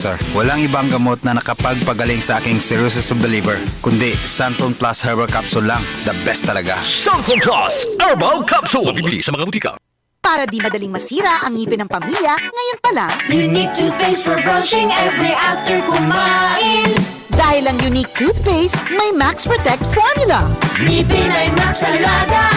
Sir, walang ibang gamot na nakapagpagaling sa aking cirrhosis of the liver, kundi Santon Plus Herbal Capsule lang. The best talaga. Santon Plus Herbal Capsule. Mabibili sa mga butika. Para di madaling masira ang ngipin ng pamilya, ngayon pa lang, Unique toothpaste for brushing every after kumain. dahil ang unique toothpaste, may Max Protect formula. Ngipin ay Max Alaga,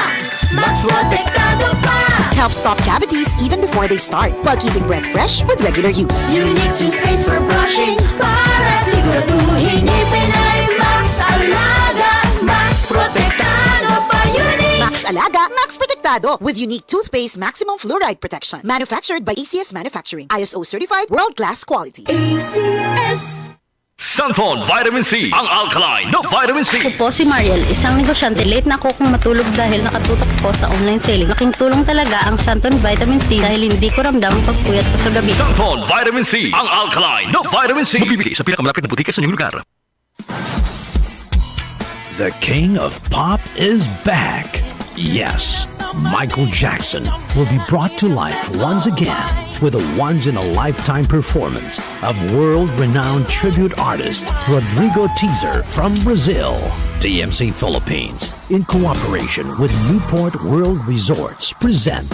Max Protektado pa. Helps stop cavities even before they start, while keeping breath fresh with regular use. Unique toothpaste for brushing para siguraduhin ngipin ay Max Alaga, Max Protektado pa. Unique. Max Alaga, Max Protectado with unique toothpaste maximum fluoride protection. Manufactured by ACS Manufacturing. ISO certified world-class quality. ACS. Santon Vitamin C, ang alkaline na vitamin C. Ako po si Mariel, isang negosyante. Late na ako kung matulog dahil nakatutok po sa online selling. Laking tulong talaga ang Santon Vitamin C dahil hindi ko ramdam ang pagpuyat ko sa gabi. Santon Vitamin C, ang alkaline na vitamin C. Mabibili sa pinakamalapit na butika sa inyong lugar. The king of pop is back. Yes, Michael Jackson will be brought to life once again with a once-in-a-lifetime performance of world-renowned tribute artist Rodrigo Teaser from Brazil. DMC Philippines, in cooperation with Newport World Resorts, present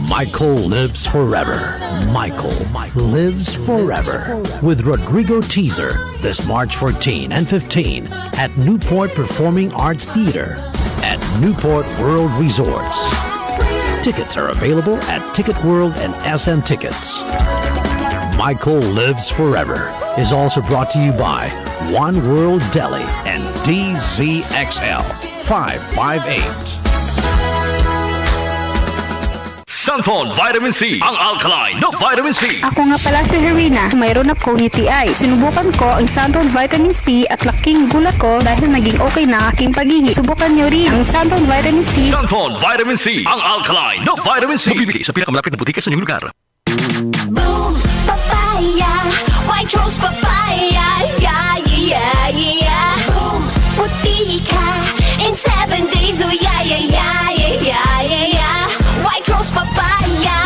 Michael Lives Forever. Michael Lives Forever with Rodrigo Teaser this March 14 and 15 at Newport Performing Arts Theater at Newport World Resorts. Tickets are available at Ticket World and SM Tickets. Michael Lives Forever is also brought to you by One World Deli and DZXL 558. Santon Vitamin C, ang alkaline na vitamin C. Ako nga pala si Herina, mayroon akong UTI. Sinubukan ko ang Santon Vitamin C at laking gulat ko dahil naging okay na aking paghihi. Subukan nyo rin ang Santon Vitamin C. Santon Vitamin C, ang alkaline na vitamin C. Mabibili sa pinakamalapit na butika sa inyong lugar. Boom, papaya, white rose papaya, yeah, yeah, yeah. Boom, puti ka in 7 days, oh yeah, yeah, yeah, yeah, yeah, yeah. White rose papaya.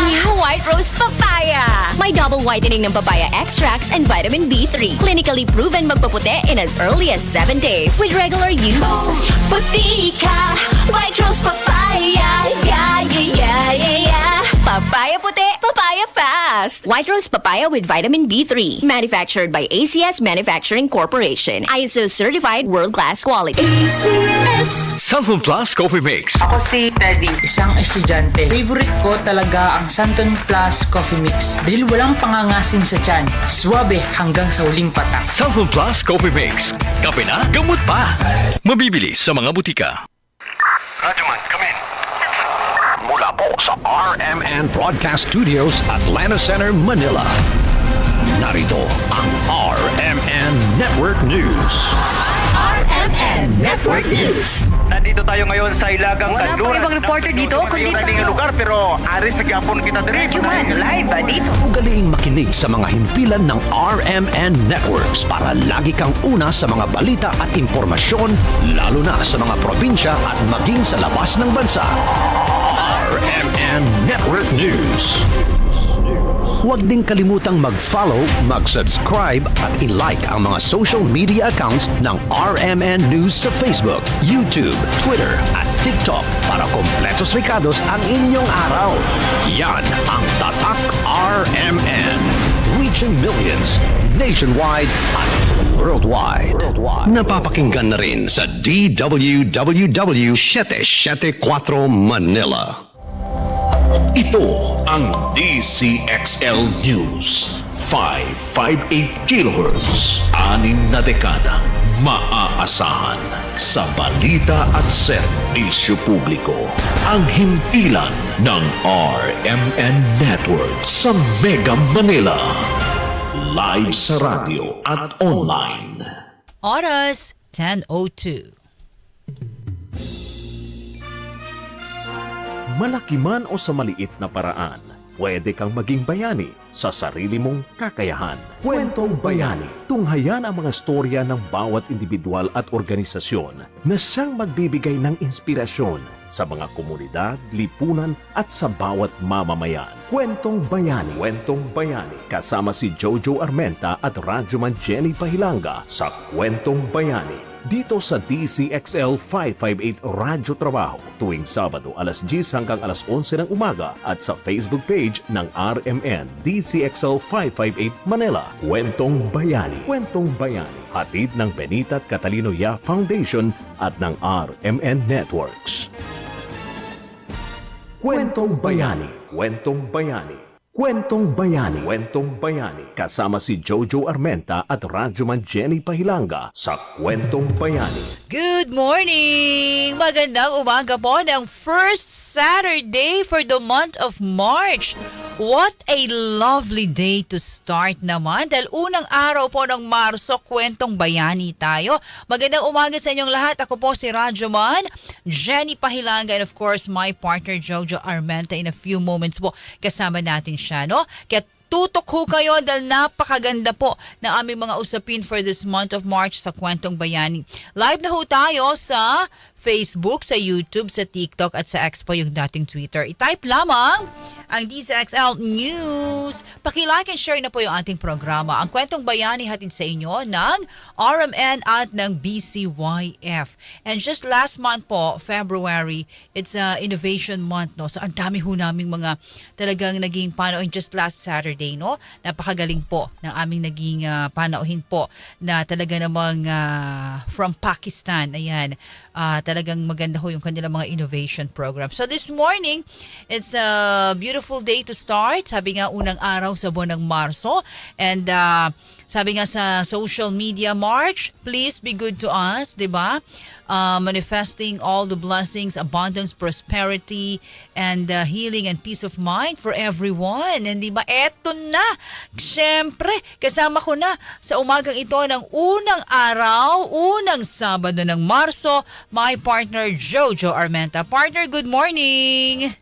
New White Rose Papaya. May double whitening ng papaya extracts and vitamin B3. Clinically proven magpaputi in as early as 7 days with regular use. Boom, puti ka, white rose papaya, yeah, yeah, yeah, yeah, yeah. Papaya puti, papaya fast. White Rose Papaya with vitamin B3. Manufactured by ACS Manufacturing Corporation. ISO certified world-class quality. ACS. Santon Plus Coffee Mix. Ako si Teddy, isang estudyante. Favorite ko talaga ang Santon Plus Coffee Mix dahil walang pangangasim sa tiyan. Suwabe hanggang sa huling patak. Santon Plus Coffee Mix. Kape na, gamot pa. Mabibili sa mga butika. Radyoman, come in. Mula po sa RMN Broadcast Studios, Atlanta Center, Manila. Narito ang RMN Network News. RMN Network News. Nandito tayo ngayon sa Ilagang Wala Kanluran. pang ibang reporter dito, kundi Yung lugar pero aris nagyapon kita diri. live dito. Ugaliing makinig sa mga himpilan ng RMN Networks para lagi kang una sa mga balita at impormasyon, lalo na sa mga probinsya at maging sa labas ng bansa. RMN Network News. Huwag din kalimutang mag-follow, mag-subscribe at i-like ang mga social media accounts ng RMN News sa Facebook, YouTube, Twitter at TikTok para kompletos rikados ang inyong araw. Yan ang Tatak RMN. Reaching millions nationwide at worldwide. Napapakinggan na rin sa DWWW 774 Manila. Ito ang DZXL News 558 kHz 6 na dekadang maaasahan sa balita at serbisyo publiko. Ang himpilan ng RMN Network sa Mega Manila. Live sa radyo at online. Oras 10:02. Malaki man o sa maliit na paraan, pwede kang maging bayani sa sarili mong kakayahan. Kwentong Bayani. Tunghayan ang mga storya ng bawat individual at organisasyon na siyang magbibigay ng inspirasyon sa mga komunidad, lipunan at sa bawat mamamayan. Kwentong Bayani. Kwentong Bayani. Kasama si Jojo Armenta at Radyoman Jenny Pahilanga sa Kwentong Bayani. Dito sa DZXL 558 Radyo Trabaho tuwing Sabado alas 10 hanggang alas 11 ng umaga at sa Facebook page ng RMN DZXL 558 Manila. Kwentong Bayani. Kwentong Bayani. Hatid ng Benita at Catalino Ya Foundation at ng RMN Networks. Kwentong Bayani. Kwentong Bayani. Kwentong Bayani. Kwentong Bayani. Kasama si Jojo Armenta at Radyoman Jenny Pahilanga sa Kwentong Bayani. Good morning! Magandang umaga po ng first Saturday for the month of March. What a lovely day to start naman dahil unang araw po ng Marso, Kwentong Bayani tayo. Magandang umaga sa inyong lahat. Ako po si Radyoman Jenny Pahilanga and of course my partner Jojo Armenta. In a few moments po kasama natin siya, no? Kaya tutok ho kayo dahil napakaganda po ng aming mga usapin for this month of March sa Kwentong Bayani. Live na ho tayo sa Facebook, sa YouTube, sa TikTok at sa X po yung dating Twitter. I-type lamang ang DZXL News. Paki-like and share na po yung ating programa. Ang Kwentong Bayani hatid sa inyo ng RMN at ng BCYF. And just last month po, February, it's Innovation Month, no? So ang dami ho naming mga talagang naging panauhin just last Saturday, no? Napakagaling po ng aming naging panauhin po na talaga namang from Pakistan. Ayan. Talagang maganda ho yung kanilang mga innovation program. So this morning, it's a beautiful day to start. Sabi nga unang araw sa buwan ng Marso. And sabi nga sa social media, March, please be good to us, di ba? Manifesting all the blessings, abundance, prosperity, and healing and peace of mind for everyone. And di ba, eto na, syempre, kasama ko na sa umagang ito ng unang araw, unang Sabado ng Marso, my partner Jojo Armenta. Partner, good morning!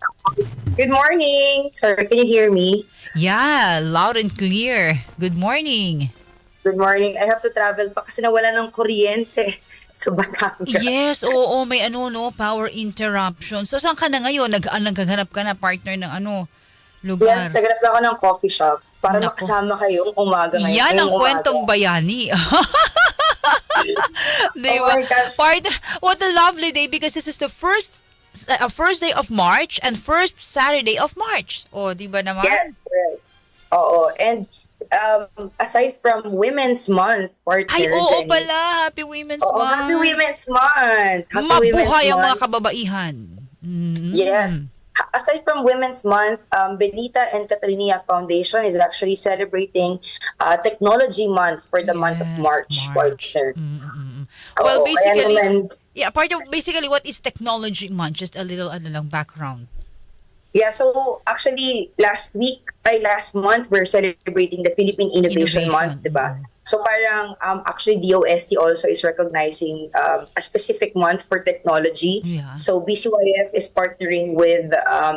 Good morning! Sir, can you hear me? Yeah, loud and clear. Good morning. Good morning. I have to travel pa kasi nawala ng kuryente sa Batangas. Yes, oo, may power interruption. So saan ka na ngayon? Naghahanap ka na partner ng lugar? Yes, naghanap ako ng coffee shop para makasama kayong umaga ngayon. Yan ang Kwentong Bayani. Oh my gosh. Partner, what a lovely day because this is the first day of March and first Saturday of March. O, di ba naman? Yes, right. Oo, and aside from Women's Month, partner, ay, oo Jenny. Pala. Happy Women's Month. Happy Women's Month. Mabuhay ang mga kababaihan. Mm-hmm. Yes. Aside from Women's Month, Benita and Catalina Foundation is actually celebrating Technology Month for the month of March. Partner. Mm-hmm. Well, basically, basically, what is Technology Month? Just a little background. Yeah, so actually last month we're celebrating the Philippine Innovation Month, diba? So parang actually DOST also is recognizing a specific month for technology. Yeah. So BCYF is partnering with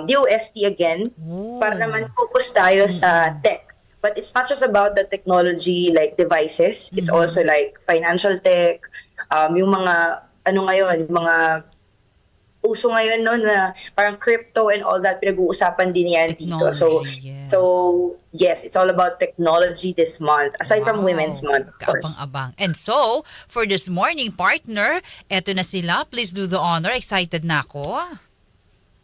DOST again para naman focus tayo sa tech. But it's not just about the technology like devices. It's also like financial tech, yung mga yung mga uso ngayon na parang crypto and all that, pinag-uusapan din yan dito. So yes, it's all about technology this month, aside from Women's Month, of course. Kaabang-abang. And so, for this morning, partner, eto na sila. Please do the honor. Excited na ako.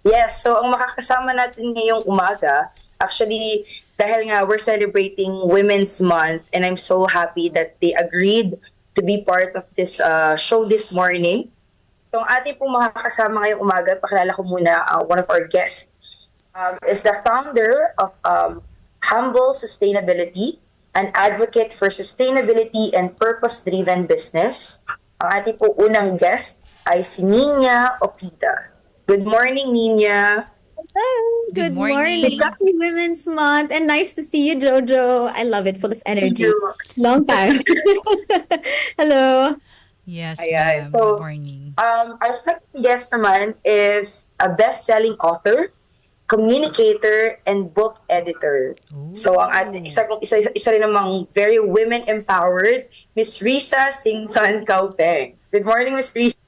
Yes, so ang makakasama natin ngayong umaga, actually, dahil nga we're celebrating Women's Month, and I'm so happy that they agreed to be part of this show this morning. So, ang ating pong makakasama ngayong umaga, pakilala ko muna one of our guests, is the founder of Humble Sustainability, an advocate for sustainability and purpose-driven business. Ang ating pong unang guest ay si Nina Opita. Good morning, Nina. Good morning. Happy Women's Month and nice to see you, Jojo. I love it, full of energy. Long time. Hello. Yes, so, good morning. Our second guest naman is a best-selling author, communicator, and book editor. So ang ating isa rin namang very women empowered, Miss Risa Singson Kaupeng. Good morning, Miss Risa.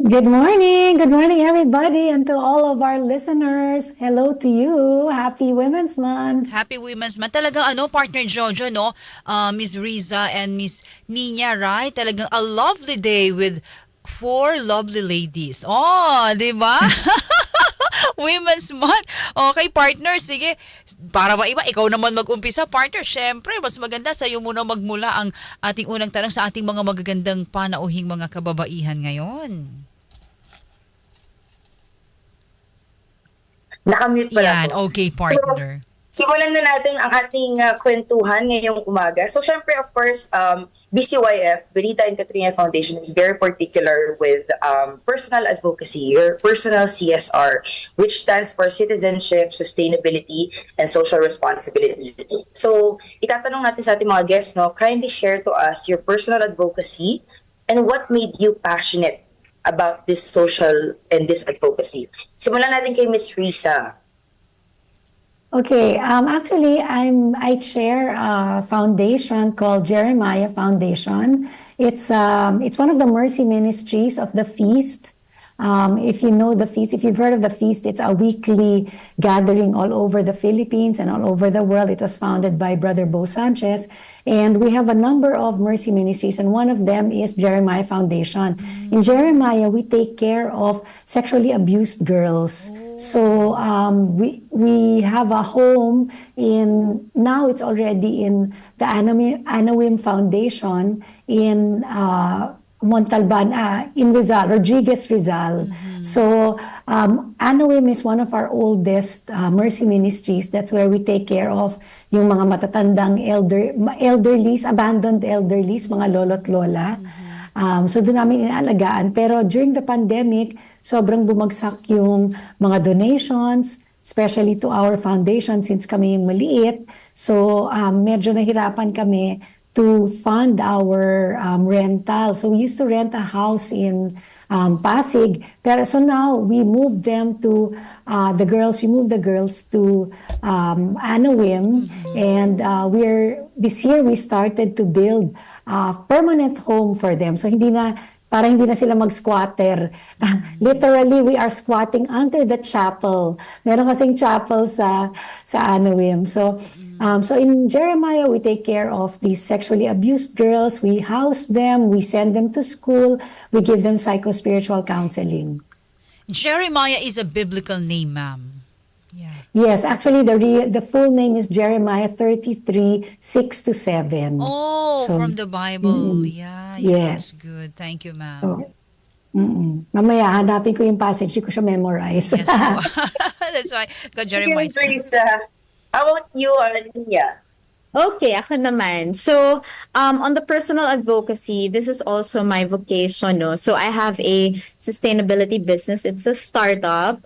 Good morning. Good morning, everybody, and to all of our listeners. Hello to you. Happy Women's Month. Happy Women's Month. Talagang partner Jojo, no? Miss Riza and Miss Nina, right? Talagang a lovely day with 4 lovely ladies. Oh, di ba? Women's Month. Okay, partner, sige. Para ba iba, ikaw naman mag-umpisa, partner. Siyempre, mas maganda sa'yo muna magmula ang ating unang tanong sa ating mga magagandang panauhing mga kababaihan ngayon. Nakamute pala. Yan, okay, partner. So, simulan na natin ang ating kwentuhan ngayong umaga. So, syempre, of course, BCYF, Benita and Katrina Foundation, is very particular with personal advocacy, or personal CSR, which stands for Citizenship, Sustainability, and Social Responsibility. So, itatanong natin sa ating mga guests, no, kindly share to us your personal advocacy and what made you passionate about this social and this advocacy. Simulan natin kay Miss Risa. Okay, actually, I chair a foundation called Jeremiah Foundation. It's one of the mercy ministries of the Feast. If you know the Feast, if you've heard of the Feast, it's a weekly gathering all over the Philippines and all over the world. It was founded by Brother Bo Sanchez. And we have a number of mercy ministries, and one of them is Jeremiah Foundation. In Jeremiah, we take care of sexually abused girls. So we have a home now it's already in the Anawim Foundation in Montalban, in Rizal, Rodriguez Rizal. So Anawim is one of our oldest mercy ministries. That's where we take care of yung mga matatandang elderlies, abandoned elderlies, mga lolo't lola. So doon namin inaalagaan. Pero during the pandemic, sobrang bumagsak yung mga donations, especially to our foundation since kami yung maliit. So medyo nahirapan kami to fund our rental. So we used to rent a house in Pasig. Pero so now we moved them to we moved the girls to Anawim. And this year we started to build a permanent home for them. So para hindi na sila mag-squatter. Literally, we are squatting under the chapel. Meron kasing chapel sa Anawim. So in Jeremiah, we take care of these sexually abused girls. We house them. We send them to school. We give them psycho-spiritual counseling. Jeremiah is a biblical name, ma'am. Yeah. Yes, actually, the full name is Jeremiah 33, 6-7. Oh, so, from the Bible. Yeah, yes. That's good. Thank you, ma'am. So, mamaya, hanapin ko yung passage. Hindi ko siya memorize. Yes, that's why. God, Jeremiah. How about you, Nina? Okay, ako naman. So, on the personal advocacy, this is also my vocation, no? So, I have a sustainability business. It's a startup.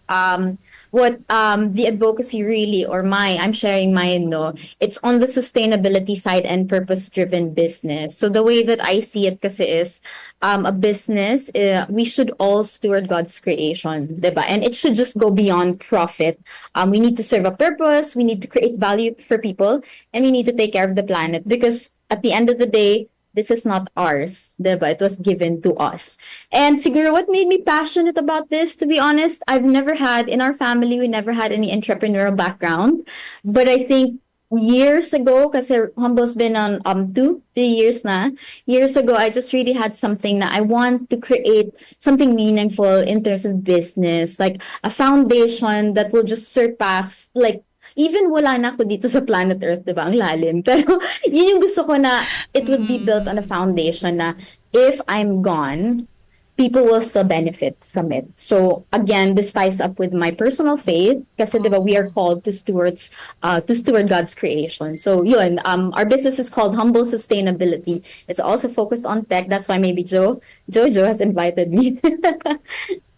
What the advocacy really, I'm sharing mine, no? It's on the sustainability side and purpose-driven business. So the way that I see it kasi is a business, we should all steward God's creation, diba? And it should just go beyond profit. We need to serve a purpose, we need to create value for people, and we need to take care of the planet because at the end of the day, this is not ours, diba? It was given to us. And siguro what made me passionate about this, to be honest, in our family, we never had any entrepreneurial background. But I think years ago, kasi Humble's been on 2-3 years na. Years ago, I just really had something that I want to create something meaningful in terms of business, like a foundation that will just surpass, like, even wala na ako dito sa planet Earth, diba? Ang lalim. Pero yun yung gusto ko na it would be built on a foundation na if I'm gone, people will still benefit from it. So again, this ties up with my personal faith kasi diba we are called to steward God's creation. So yun, our business is called Humble Sustainability. It's also focused on tech. That's why maybe Jojo has invited me.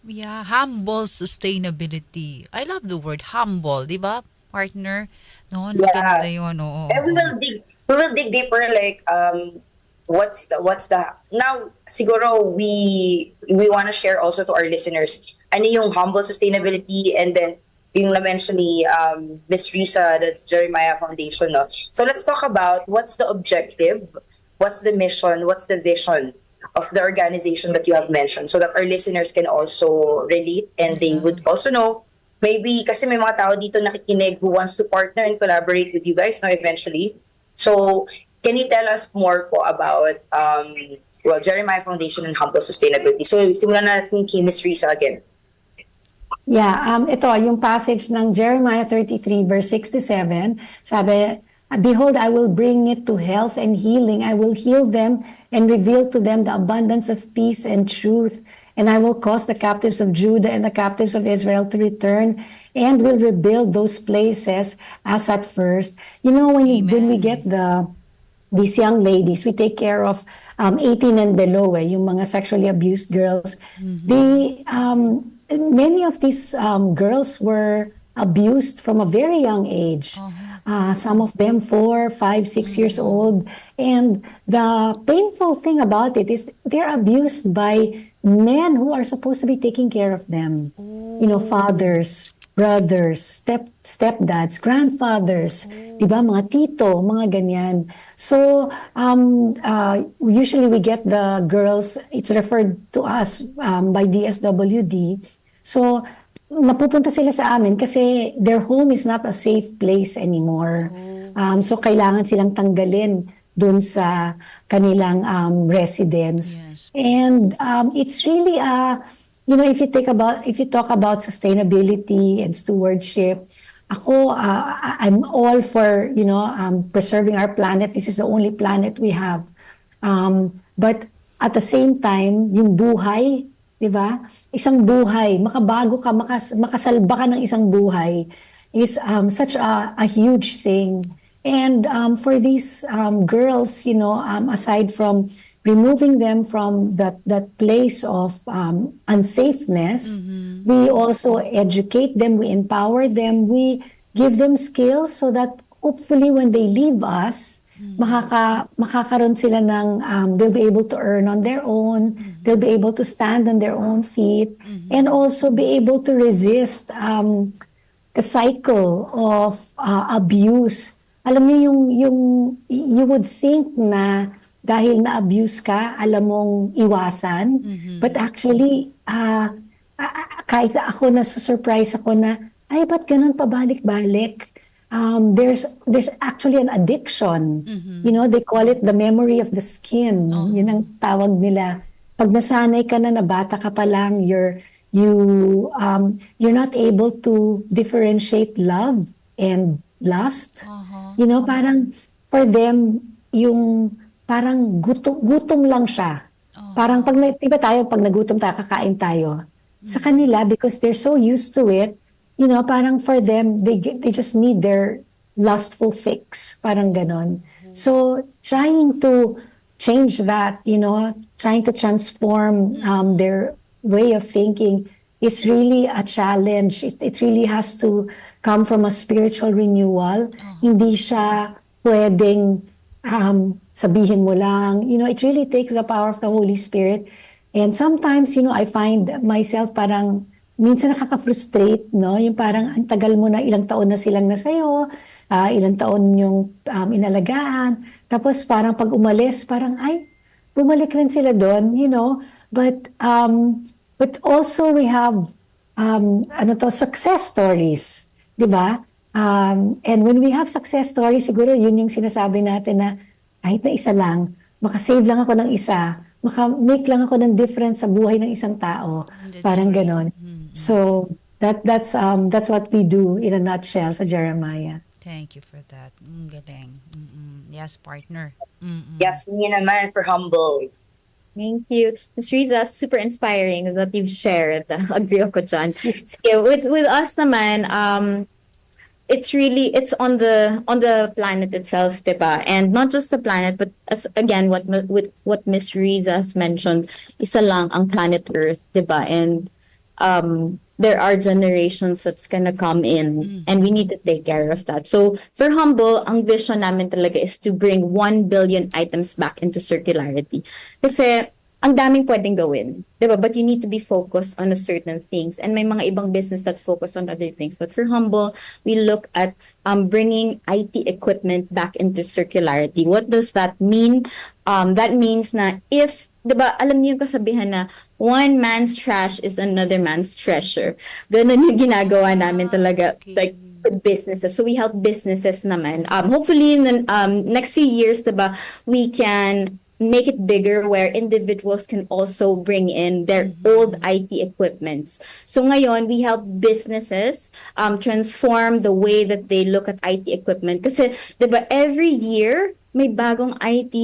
Yeah, humble sustainability. I love the word humble, diba? Partner, no, maganda yun, oo. And we will dig deeper, like what's the now siguro we want to share also to our listeners ano yung humble sustainability, and then yung na-mention ni Miss Risa, the Jeremiah Foundation. No? So let's talk about what's the objective, what's the mission, what's the vision of the organization that you have mentioned so that our listeners can also relate and they would also know, maybe kasi may mga tao dito nakikinig who wants to partner and collaborate with you guys now eventually. So can you tell us more po about Jeremiah Foundation and Humble Sustainability? So simulan natin kay Miss Risa again. Yeah, ito, yung passage ng Jeremiah 33 verse 67, sabi, "Behold, I will bring it to health and healing. I will heal them and reveal to them the abundance of peace and truth. And I will cause the captives of Judah and the captives of Israel to return and will rebuild those places as at first." You know, when we get these young ladies, we take care of 18 and below, yung mga sexually abused girls. They many of these girls were abused from a very young age. Some of them 4, 5, 6 years old. And the painful thing about it is they're abused by men who are supposed to be taking care of them. You know, fathers, brothers, stepdads, grandfathers, diba, mga tito, mga ganyan. So, usually we get the girls, it's referred to us by DSWD. So, napupunta sila sa amin kasi their home is not a safe place anymore. So, kailangan silang tanggalin dun sa kanilang residence. Yes. And it's really you know, if you talk about sustainability and stewardship, ako, I'm all for, you know, preserving our planet. This is the only planet we have. But at the same time, yung buhay, di ba? Isang buhay, makabago ka, makasalba ka ng isang buhay is such a huge thing. And for these girls, you know, aside from removing them from that place of unsafeness, we also educate them, we empower them, we give them skills so that hopefully when they leave us, makakaroon sila ng, they'll be able to earn on their own, they'll be able to stand on their own feet, and also be able to resist the cycle of abuse. Alam niyo, you would think na dahil na-abuse ka, alam mong iwasan, but actually, kahit ako surprise ako na, ay, ba't ganun pabalik-balik? There's actually an addiction. You know, they call it the memory of the skin. Yun ang tawag nila. Pag nasanay ka na bata ka pa lang, you're not able to differentiate love and lust. You know, parang for them, yung parang gutom lang siya. Parang diba tayo, pag nagutom tayo, kakain tayo. Sa kanila, because they're so used to it, you know, parang for them, they just need their lustful fix. Parang ganon. So, trying to change that, you know, trying to transform their way of thinking is really a challenge. It really has to come from a spiritual renewal. Hindi siya pwedeng sabihin mo lang. You know, it really takes the power of the Holy Spirit. And sometimes, you know, I find myself parang minsan nakaka-frustrate, no? Yung parang ang tagal mo na, ilang taon na silang nasa'yo, ilang taon yung inalagaan. Tapos parang pag umalis, parang ay, bumalik rin sila doon, you know? But also we have success stories, di ba? And when we have success stories, siguro yun yung sinasabi natin na kahit na isa lang, makasave lang ako ng isa, maka-make lang ako ng difference sa buhay ng isang tao. Parang ganon. So that's what we do in a nutshell sa Jeremiah. Thank you for that. Galing. Yes, partner. Yes, niya naman for Humble. Thank you. Ms. Riza, super inspiring that you've shared. Agree ako dyan. Sige, with us naman, it's on the planet itself, diba? And not just the planet, but as again, what Ms. Riza has mentioned, isa lang ang planet Earth, diba? And there are generations that's gonna come in, and we need to take care of that. So for Humble, ang vision namin talaga is to bring 1 billion items back into circularity. Kasi ang daming pwedeng gawin, 'di ba? But you need to be focused on a certain things. And may mga ibang business that's focused on other things. But for Humble, we look at bringing IT equipment back into circularity. What does that mean? That means na if, 'di ba, alam niyo yung kasabihan na one man's trash is another man's treasure. Ganun yung ginagawa namin talaga, like with businesses. So we help businesses naman. Hopefully in the next few years, 'di ba, we can make it bigger where individuals can also bring in their old IT equipments. So ngayon, we help businesses transform the way that they look at IT equipment. Kasi, 'di ba, every year may bagong IT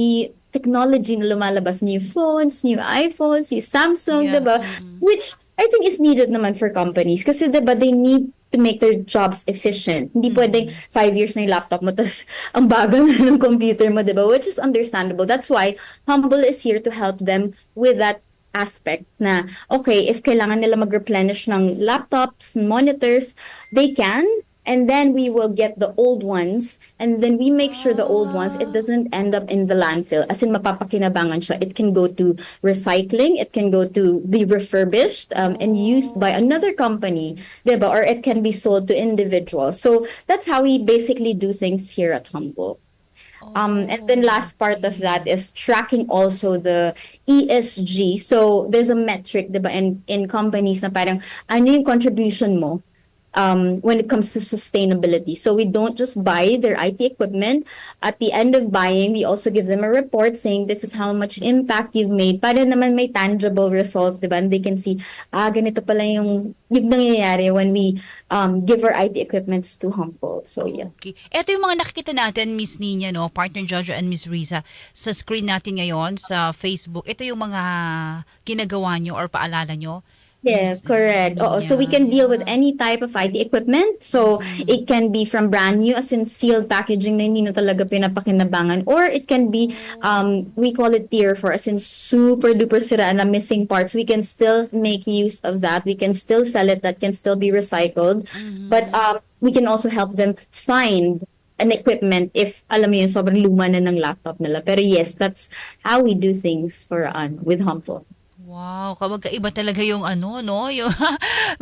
technology na lumalabas, new phones, new iPhones, new Samsung, 'di ba? Which I think is needed naman for companies kasi, 'di ba, they need to make their jobs efficient. Hindi pwedeng 5 years na yung laptop mo tapos ang bagal na ng computer mo, 'di ba? Which is understandable. That's why Humble is here to help them with that aspect na, okay, if kailangan nila mag-replenish ng laptops, monitors, they can. And then we will get the old ones, and then we make sure the old ones, it doesn't end up in the landfill. As in, mapapakinabangan siya. It can go to recycling, it can go to be refurbished and used by another company, diba? Or it can be sold to individuals. So that's how we basically do things here at Humble. And then last part of that is tracking also the ESG. So there's a metric, diba, in companies na parang ano yung contribution mo when it comes to sustainability. So we don't just buy their IT equipment. At the end of buying, we also give them a report saying this is how much impact you've made para naman may tangible result, diba? And they can see, ganito pala yung nangyayari when we give our IT equipments to Humble. So yeah. Okay. Ito yung mga nakikita natin, Miss Nina, no? Partner Jojo and Miss Riza, sa screen natin ngayon sa Facebook. Ito yung mga ginagawa nyo or paalala nyo. Yes, correct. So we can deal with any type of IT equipment. So it can be from brand new, as in sealed packaging na hindi na talaga pinapakinabangan, or it can be, we call it tier 4, as in super duper sira na missing parts. We can still make use of that. We can still sell it. That can still be recycled. But we can also help them find an equipment if, alam mo yun, sobrang luma na ng laptop nila. Pero yes, that's how we do things for with Humble. Wow, kaiba talaga yung yung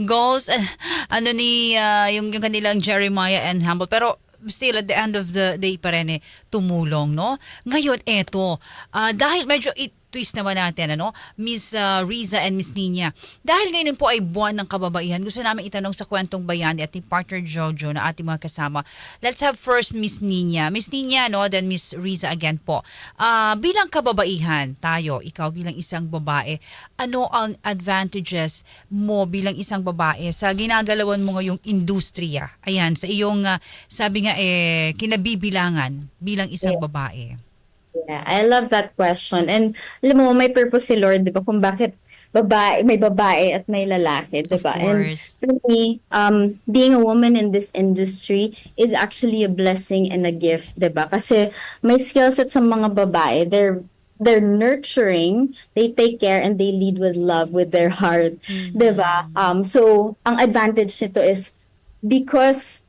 goals, yung kanilang Jeremiah and Humble. Pero still, at the end of the day pa rin tumulong, no? Ngayon, eto, dahil medyo twist naman natin, Miss Riza and Miss Nina. Dahil ngayon po ay buwan ng kababaihan, gusto namin itanong sa Kwentong Bayani at ni Partner Jojo na ating mga kasama. Let's have first Miss Nina. Miss Nina, then Miss Riza again po. Bilang kababaihan tayo, ikaw bilang isang babae, ano ang advantages mo bilang isang babae sa ginagalawan mo ngayong industriya? Ayan, sa iyong, sabi nga, kinabibilangan bilang isang babae. Yeah, I love that question. And alam mo, may purpose si Lord, di ba? Kung bakit may babae at may lalaki, di ba? And for me, being a woman in this industry is actually a blessing and a gift, di ba? Kasi may skill set sa mga babae. They're nurturing, they take care, and they lead with love, with their heart, di ba? So, ang advantage nito is because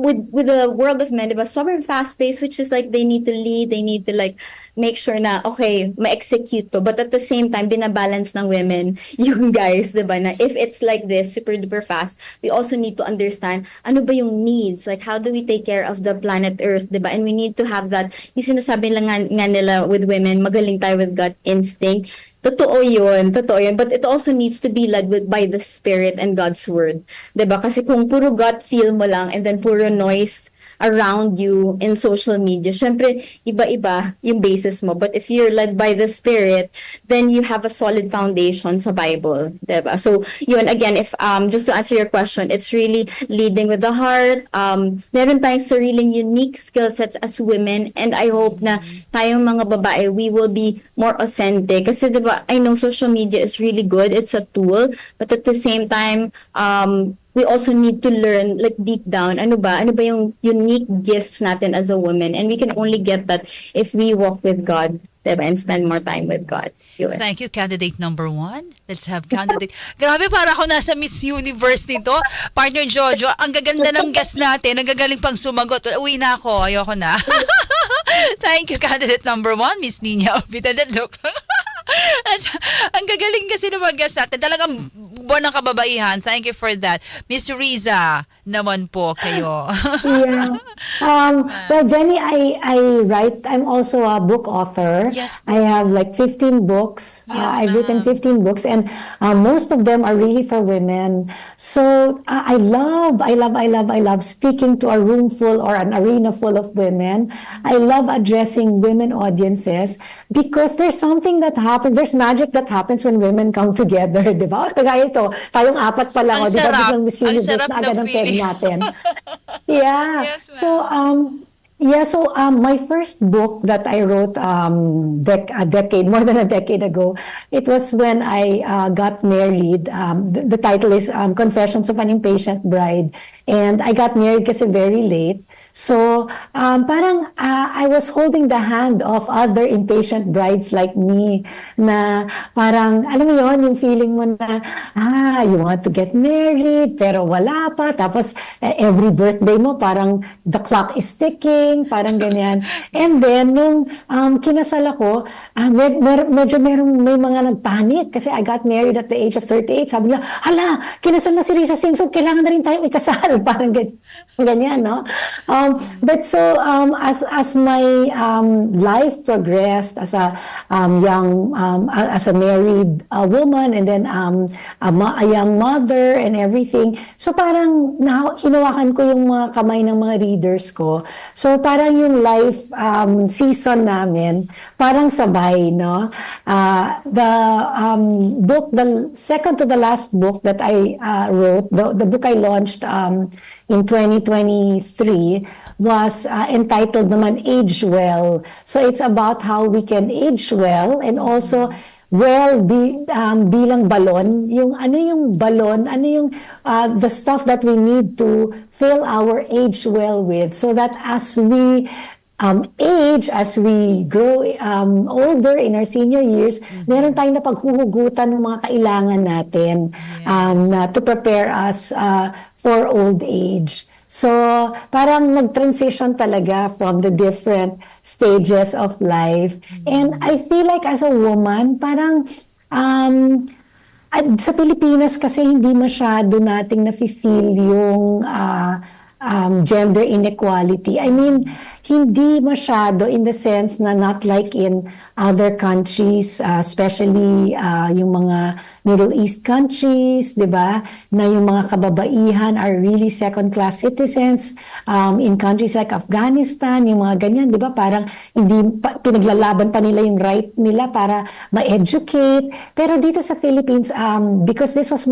with the world of men, diba, sobrang fast-paced, which is like they need to lead, they need to like make sure na, okay, ma-execute to. But at the same time, binabalance ng women yung guys, diba, na if it's like this, super duper fast, we also need to understand ano ba yung needs, like how do we take care of the planet Earth, diba? And we need to have that, yung sinasabi lang nga nila with women, magaling tayo with gut instinct. Totoo yun. But it also needs to be led by the Spirit and God's Word. Diba? Kasi kung puro gut feel mo lang and then puro noise around you in social media, syempre, iba-iba yung basis mo. But if you're led by the Spirit, then you have a solid foundation sa Bible. Diba? So, yun, again, if just to answer your question, it's really leading with the heart. Meron tayong sariling unique skill sets as women, and I hope na tayong mga babae, we will be more authentic. Kasi diba, I know social media is really good. It's a tool. But at the same time, we also need to learn like deep down ano ba yung unique gifts natin as a woman, and we can only get that if we walk with God diba? And spend more time with God. Yun. Thank you, candidate number 1. Let's have candidate. Grabe, para ako nasa Miss Universe nito. Partner Jojo, ang gaganda ng guest natin. Ang gagaling pang sumagot. Uwi na ako. Ayoko na. Thank you, candidate number 1, Miss Nina Obitanda. Joke lang. Ang gagaling kasi ng mga guest natin. Talagang buwan ng kababaihan. Thank you for that. Miss Riza naman po kayo. Yeah. Well, Jenny, I write. I'm also a book author. Yes. I have like 15 books. I've written 15 books, and most of them are really for women. So I love speaking to a room full or an arena full of women. I love addressing women audiences because there's something that happens. There's magic that happens when women come together, di ba? Kagaya ito, tayong apat pa lang, di ba? Biglang Miss Universe na agad ang peg natin. Yeah. Yes, so, my first book that I wrote more than a decade ago, it was when I got married. The title is Confessions of an Impatient Bride. And I got married kasi very late. So, parang I was holding the hand of other impatient brides like me na parang, alam mo yon, yung feeling mo na, you want to get married, pero wala pa. Tapos, every birthday mo, parang the clock is ticking, parang ganyan. And then, nung kinasal ako, medyo may mga nagpanik kasi I got married at the age of 38. Sabi nila, hala, kinasal na si Risa Singh, so kailangan na rin tayo ikasal. Parang ganyan, no? But so as my life progressed as a as a married woman, and then a young mother and everything, so parang hinawakan ko yung mga kamay ng mga readers ko. So parang yung life season namin parang sabay, no? The second to the last book that I wrote, the book I launched in 2023 was entitled naman Age Well. So it's about how we can age well, and also bilang balon, yung balon, the stuff that we need to fill our age well with, so that as we age, as we grow older in our senior years, meron tayong napaghuhugutan ng mga kailangan natin to prepare us for old age. So, parang nag-transition talaga from the different stages of life. And I feel like as a woman, parang sa Pilipinas kasi hindi masyado nating nafe-feel yung gender inequality. I mean, hindi masyado in the sense na not like in other countries, especially yung mga Middle East countries, di ba? Na yung mga kababaihan are really second-class citizens. In countries like Afghanistan, yung mga ganyan, di ba? Parang hindi pinaglalaban pa nila yung right nila para ma-educate. Pero dito sa Philippines, because this was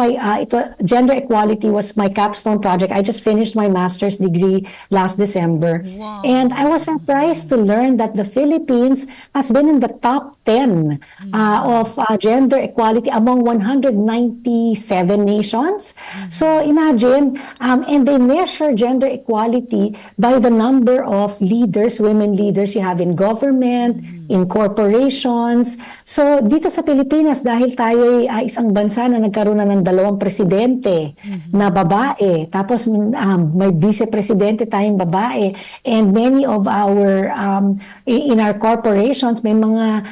gender equality was my capstone project. I just finished my master's degree last December. Wow. And I was surprised to learn that the Philippines has been in the top 10 of gender equality among 197 nations. So imagine, and they measure gender equality by the number of leaders, women leaders you have in government, in corporations. So dito sa Pilipinas, dahil tayo ay isang bansa na nagkaroon na ng 2 presidente na babae, tapos may vice-presidente tayong babae, and many of our, in our corporations, may mga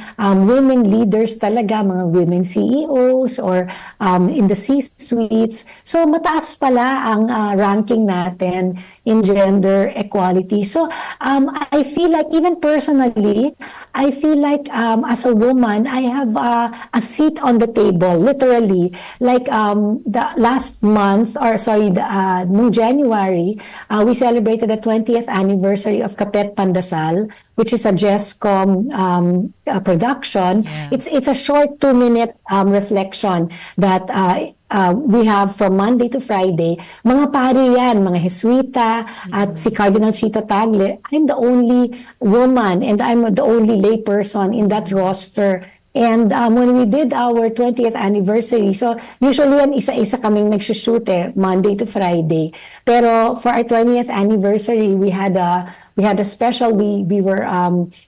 women leaders talaga, mga women CEOs, or in the C-suites. So mataas pala ang ranking natin in gender equality. So I feel like, even personally, I feel like as a woman, I have a seat on the table, literally. Like the last month, no January, we celebrated the 20th anniversary of Kapet Pandasal, which is a JESCOM production. Yeah. It's a short 2-minute reflection that we have from Monday to Friday. Mga pari yan, mga Jesuita, at si Cardinal Chito Tagle. I'm the only woman and I'm the only lay person in that roster. And when we did our 20th anniversary, so usually yan isa-isa kaming nagsushoot Monday to Friday. Pero for our 20th anniversary, we had a we had a special. We were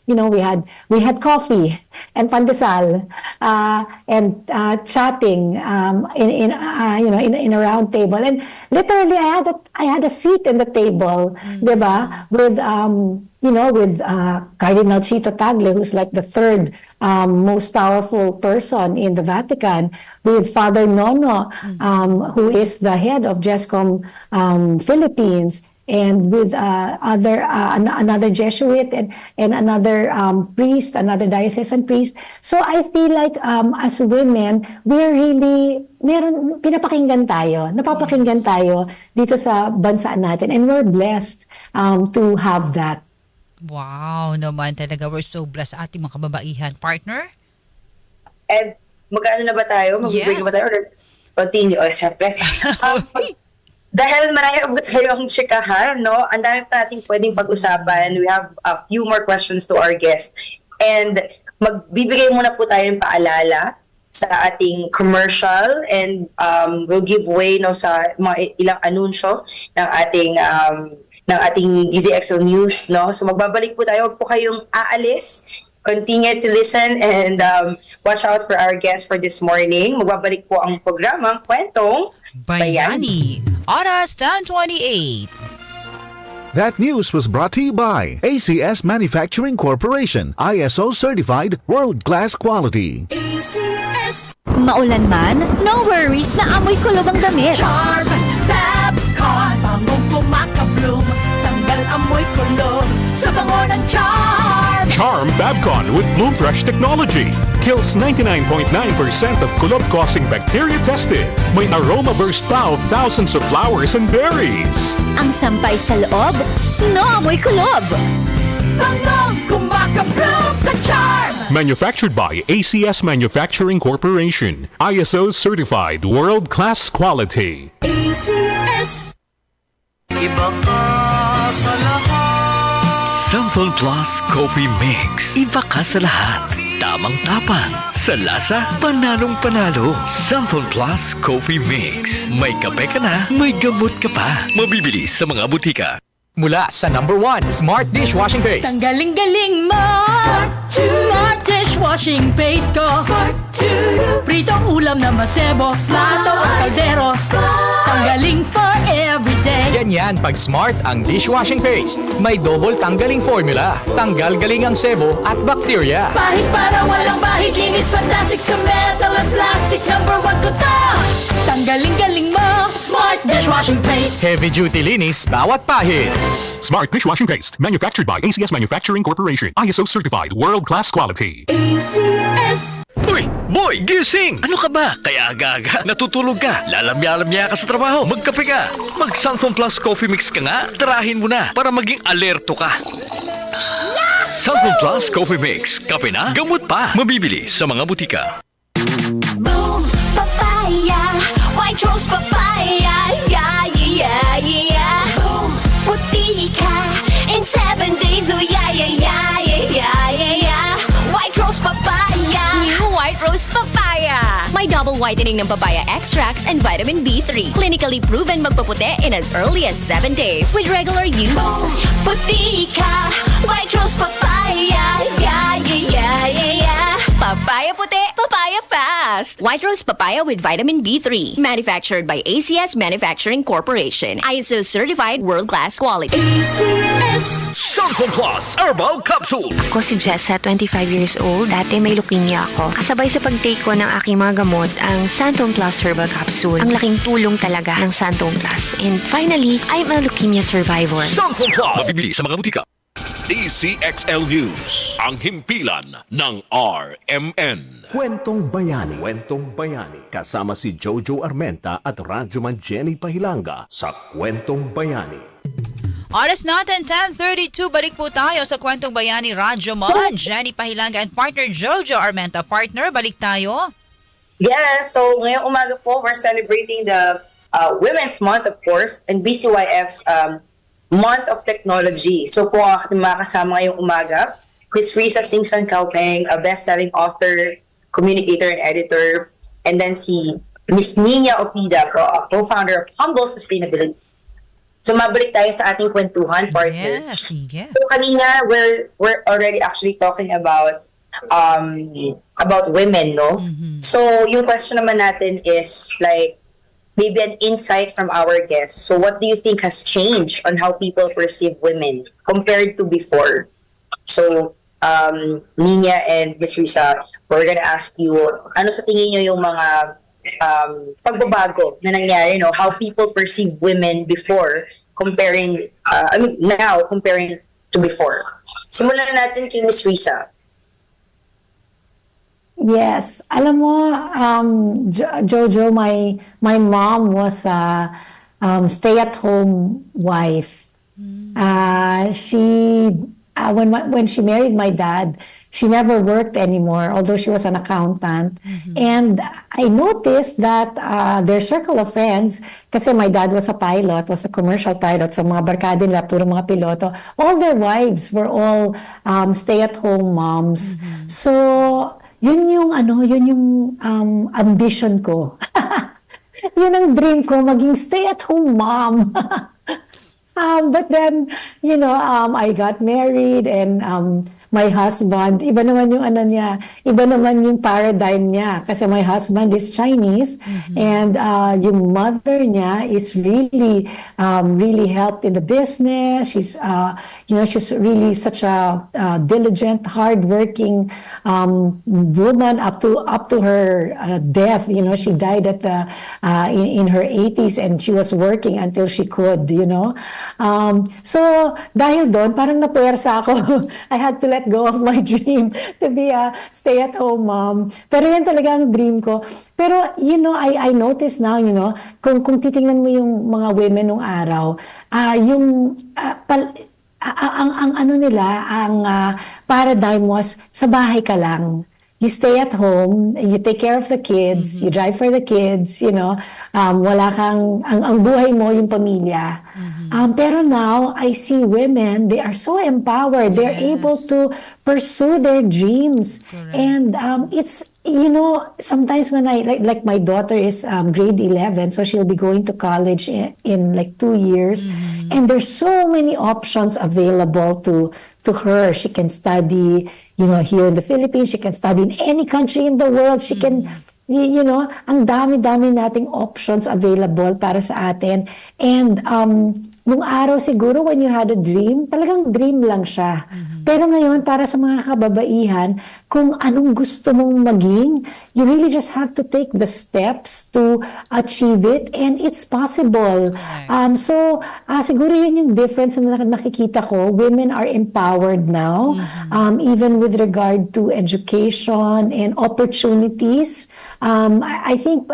we had coffee and pandesal and chatting in a round table, and literally I had a seat in the table, diba, with Cardinal Chito Tagle, who's like the third most powerful person in the Vatican, with Father Nono, who is the head of JESCOM Philippines, and with another Jesuit and another priest, another diocesan priest. So I feel like as women, we're really, napapakinggan tayo dito sa bansa natin, and we're blessed to have that. Wow naman talaga. We're so blessed sa ating mga kababaihan. Partner? And magkano na ba tayo? Magbibigay na ba tayo? Or continue? O, syempre. Dahil marami pa tayong chikahan, no? Ang dami pa natin pwedeng pag-usapan. We have a few more questions to our guest. And magbibigay muna po tayo ng paalala sa ating commercial, and we'll give way sa mga ilang anunsyo ng ating DZXL News, no? So magbabalik po tayo. Huwag po kayong aalis. Continue to listen and watch out for our guest for this morning. Magbabalik po ang programang Kwentong Bayani. Oras 10:28. That news was brought to you by ACS Manufacturing Corporation, ISO certified world-class quality. ACS. Maulan man, no worries, na amoy kulob ang damit. Charm Fabcon, bangong kumakabloom, tanggal amoy kulob sa bango ng Charm. Charm Fabcon with Bloom Fresh technology kills 99.9% of kulob-causing bacteria tested. May aroma burst pa of thousands of flowers and berries. Ang sampay sa loob, no amoy kulob. Bangong kumakabloom sa Charm. Manufactured by ACS Manufacturing Corporation, ISO certified world-class quality. ACS. Iba ka sa lahat. Sample Plus Coffee Mix. Iba ka sa lahat. Tamang tapang. Sa lasa, panalong-panalo. Sample Plus Coffee Mix. May kape ka na, may gamot ka pa. Mabibili sa mga butika. Mula sa #1 Smart Dishwashing Paste. Tanggaling-galing mo. Smart dishwashing paste ko. Pritong ulam na masebo, plato at kaldero. Tanggaling for everyday. Ganyan pag Smart ang dishwashing paste. May double tanggaling formula. Tanggal galing ang sebo at bakterya. Bahid para walang bahid, linis fantastic sa metal at plastic. #1 ko to. Tanggaling-galing mo. Smart dishwashing paste. Heavy duty linis bawat pahid. Smart Dishwashing Paste. Manufactured by ACS Manufacturing Corporation, ISO certified world-class quality. ACS. Uy, boy, gising! Ano ka ba? Kaya aga-aga, natutulog ka, lalamya-lamya ka sa trabaho, magkape ka. Mag-Sunflower Plus Coffee Mix ka nga, tarahin mo na para maging alerto ka. Sunflower Plus Coffee Mix, kape na, gamot pa. Mabibili sa mga butika. Boom, papaya, white rose papaya, yeah, yeah, yeah. Boom, puti ka in 7 days, oh yeah, yeah, yeah, yeah, yeah, yeah. White rose papaya. New White Rose Papaya. May double whitening ng papaya extracts and vitamin B3. Clinically proven magpaputi in as early as 7 days with regular use. Boom, puti ka, white rose papaya, yeah, yeah, yeah, yeah, yeah. Papaya puti, papaya fast. White Rose Papaya with vitamin B3. Manufactured by ACS Manufacturing Corporation. ISO certified world-class quality. ACS. Sunflower Plus Herbal Capsule. Ako si Jessa, 25 years old. Dati may leukemia ako. Kasabay sa pag-take ko ng aking mga gamot, ang Santon Plus Herbal Capsule. Ang laking tulong talaga ng Santon Plus. And finally, I'm a leukemia survivor. Sunflower Plus. Mabibili sa mga butika. DZXL News, ang himpilan ng RMN. Kwentong Bayani. Kwentong Bayani. Kasama si Jojo Armenta at Radyoman Jenny Pahilanga sa Kwentong Bayani. Oras natin 10:32. Balik po tayo sa Kwentong Bayani. Radyoman Jenny Pahilanga and partner Jojo Armenta. Partner, balik tayo. Yeah, so ngayong umaga po, we're celebrating the Women's Month, of course, and BCYF's Month of Technology. So po ang mga kasama ngayong umaga, Miss Risa Singson Kaupeng, a best-selling author, communicator, and editor. And then si Miss Nina Opida, a co-founder of Humble Sustainability. So mabalik tayo sa ating kwentuhan, partner. Yes, yes. So kanina, we're already actually talking about women, no? So yung question naman natin is like, maybe an insight from our guests. So what do you think has changed on how people perceive women compared to before? So, Nina and Miss Risa, we're gonna ask you, ano sa tingin nyo yung mga pagbabago na nangyari, how people perceive women before comparing, now comparing to before. Simulan natin kay Miss Risa. Yes. Alam mo, Jojo, my mom was a stay-at-home wife. When she married my dad, she never worked anymore, although she was an accountant. And I noticed that their circle of friends, kasi my dad was a pilot, was a commercial pilot, so mga barkada nila, puro mga piloto, all their wives were all stay-at-home moms. So, yun yung ambition ko. Yun ang dream ko, maging stay-at-home mom. But then, I got married and my husband, iba naman yung iba naman yung paradigm niya. Kasi my husband is Chinese and yung mother niya is really helped in the business. She's, she's really such a diligent, hardworking woman up to her death. She died at in her 80s and she was working until she could, So, dahil doon, parang napuwersa ako. I had to let go of my dream to be a stay-at-home mom. Pero yan talaga ang dream ko. Pero, I notice now, kung titingnan mo yung mga women nung araw, ang paradigm was, sa bahay ka lang. You stay at home, you take care of the kids, you drive for the kids, wala kang, ang buhay mo yung pamilya. Pero now, I see women, they are so empowered, they're able to pursue their dreams. Correct. And it's, sometimes when like my daughter is grade 11, so she'll be going to college in like 2 years. And there's so many options available to her. She can study, here in the Philippines. She can study in any country in the world. She can, ang dami-dami nating options available para sa atin. And nung araw siguro when you had a dream, talagang dream lang siya. Pero ngayon, para sa mga kababaihan, kung anong gusto mong maging, you really just have to take the steps to achieve it and it's possible. So, siguro yun yung difference na nakikita ko. Women are empowered now, even with regard to education and opportunities. I think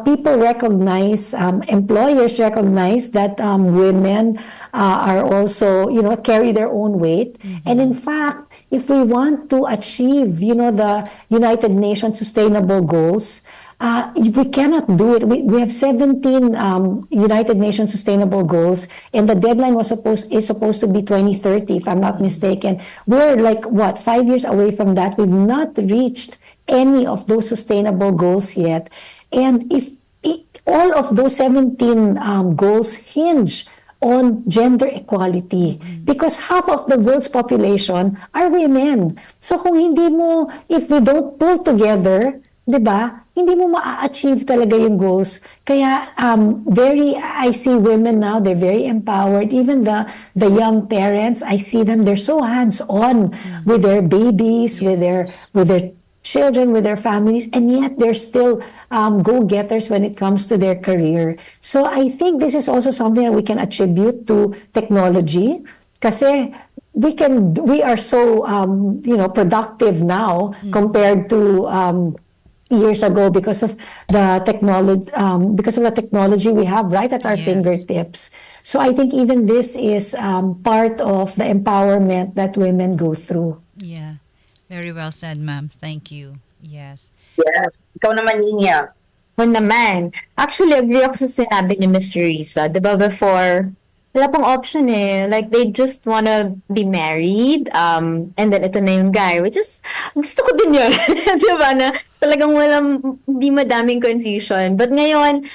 people recognize, employers recognize that women are also, carry their own weight. And in fact, if we want to achieve, the United Nations Sustainable Goals, we cannot do it. We have 17 United Nations Sustainable Goals, and the deadline is supposed to be 2030, if I'm not mistaken. We're like, 5 years away from that. We've not reached any of those sustainable goals yet. And if all of those 17 goals hinge on gender equality, because half of the world's population are women. So kung if we don't pull together, diba, hindi mo ma-achieve talaga yung goals. Kaya I see women now, they're very empowered. Even the young parents, I see them, they're so hands-on with their babies, with their children, with their families, and yet they're still go-getters when it comes to their career. So I think this is also something that we can attribute to technology, kasi we are so productive now compared to years ago because of the technology we have right at our fingertips. So I think even this is part of the empowerment that women go through. Yeah. Very well said, ma'am. Thank you. Yes. Yes. Ikaw naman, Ninya. Naman. Actually, agree ako sa sinabi ni Miss Risa. Diba before, wala pang option eh. Like, they just wanna be married. And then ito na yung guy, which is, gusto ko din yun. Diba na, talagang hindi madaming confusion. But ngayon,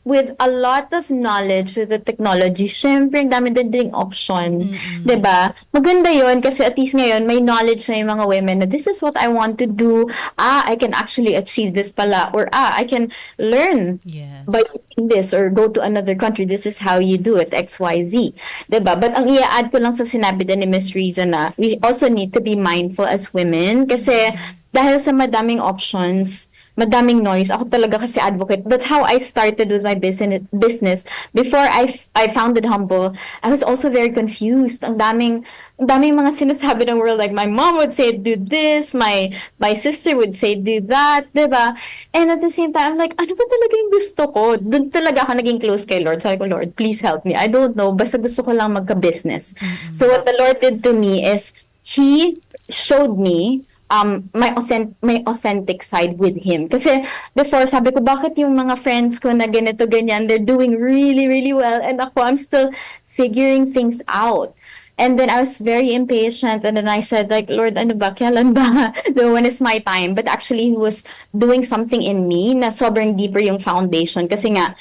with a lot of knowledge with the technology, syempre, ang dami din option. 'Di ba? Maganda yon kasi at least ngayon, may knowledge na yung mga women na this is what I want to do. I can actually achieve this pala. Or, I can learn by doing this or go to another country. This is how you do it, XYZ. 'Di ba? But ang i-add ko lang sa sinabi din ni Miss Riza na we also need to be mindful as women kasi dahil sa madaming options, madaming noise. Ako talaga kasi advocate. That's how I started with my business. Before I founded Humble, I was also very confused. Ang daming mga sinasabi ng world. Like, my mom would say, do this. My sister would say, do that. Diba? And at the same time, I'm like, ano ba talaga yung gusto ko? Doon talaga ako naging close kay Lord. Sabi ko, Lord, please help me. I don't know. Basta gusto ko lang magka-business. So what the Lord did to me is, He showed me my authentic side with him. Kasi before, sabi ko, bakit yung mga friends ko na ganito, ganyan, they're doing really, really well, and ako, I'm still figuring things out. And then I was very impatient, and then I said, like, Lord, ano ba, kailan ba? When is my time? But actually, He was doing something in me na sobrang deeper yung foundation. Kasi nga,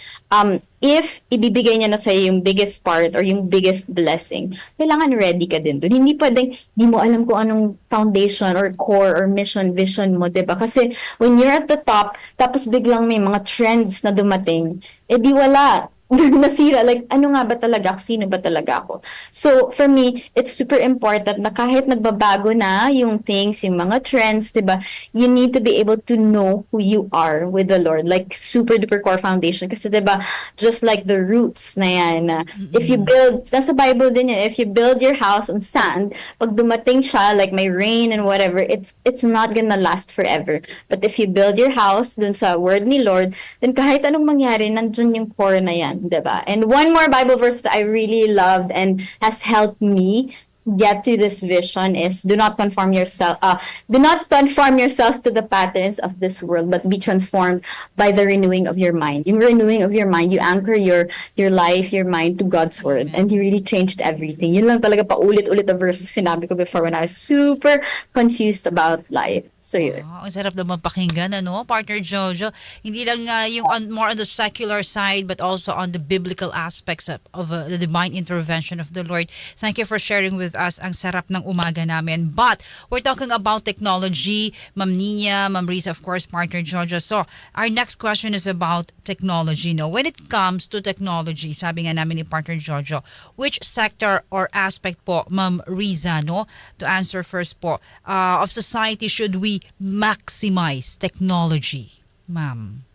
if ibibigay niya na sa'yo yung biggest part or yung biggest blessing, kailangan ready ka din dun. Hindi pwedeng, di mo alam kung anong foundation or core or mission, vision mo, diba? Kasi when you're at the top, tapos biglang may mga trends na dumating, di wala. Nasira, like, ano nga ba talaga ako? Sino ba talaga ako? So, for me, it's super important na kahit nagbabago na yung things, yung mga trends, diba, you need to be able to know who you are with the Lord. Like, super duper core foundation. Kasi, diba, just like the roots na yan, if you build, nasa Bible din yun, if you build your house on sand, pag dumating siya, like may rain and whatever, it's not gonna last forever. But if you build your house dun sa word ni Lord, then kahit anong mangyari, nandun yung core na yan. Diba? And one more Bible verse that I really loved and has helped me get to this vision is do not conform yourselves to the patterns of this world, but be transformed by the renewing of your mind. Yung renewing of your mind, you anchor your life, your mind to God's word, and He really changed everything. Yun lang talaga paulit-ulit the verses sinabi ko before when I was super confused about life. So yun. Ang sarap naman pakinggan, ano, Partner Jojo. Hindi lang yung more on the secular side, but also on the biblical aspects of the divine intervention of the Lord. Thank you for sharing with us. Ang sarap ng umaga namin. But we're talking about technology. Ma'am Nina, Ma'am Risa, of course, Partner Jojo. So our next question is about technology. No? When it comes to technology, sabi nga namin ni Partner Jojo, which sector or aspect po, Ma'am Risa, no, to answer first po, of society should we maximize technology, ma'am?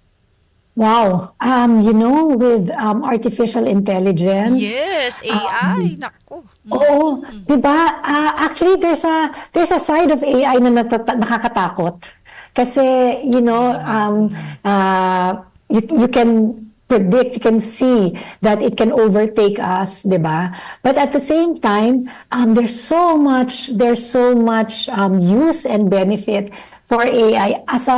Wow. With artificial intelligence. Yes, AI. Nako. Oo. Diba? Actually, there's a side of AI na nakakatakot. Kasi, you can predict, you can see that it can overtake us, diba? But at the same time, there's so much use and benefit for AI. As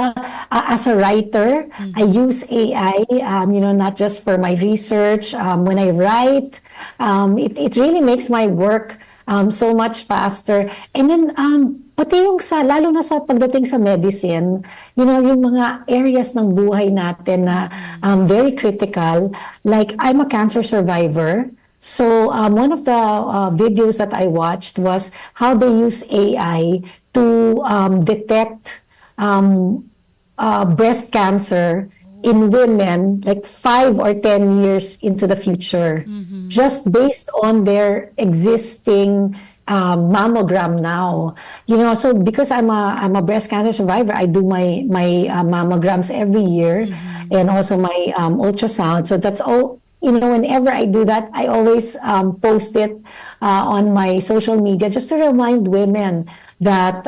a writer, I use AI, not just for my research. When I write, it really makes my work so much faster. And then, pati yung lalo na sa pagdating sa medicine, yung mga areas ng buhay natin na very critical. Like, I'm a cancer survivor. So, one of the videos that I watched was how they use AI to detect breast cancer in women like 5 or 10 years into the future, just based on their existing mammogram now. So because I'm a breast cancer survivor, I do my mammograms every year, and also my ultrasound. So that's all. Whenever I do that, I always post it on my social media just to remind women that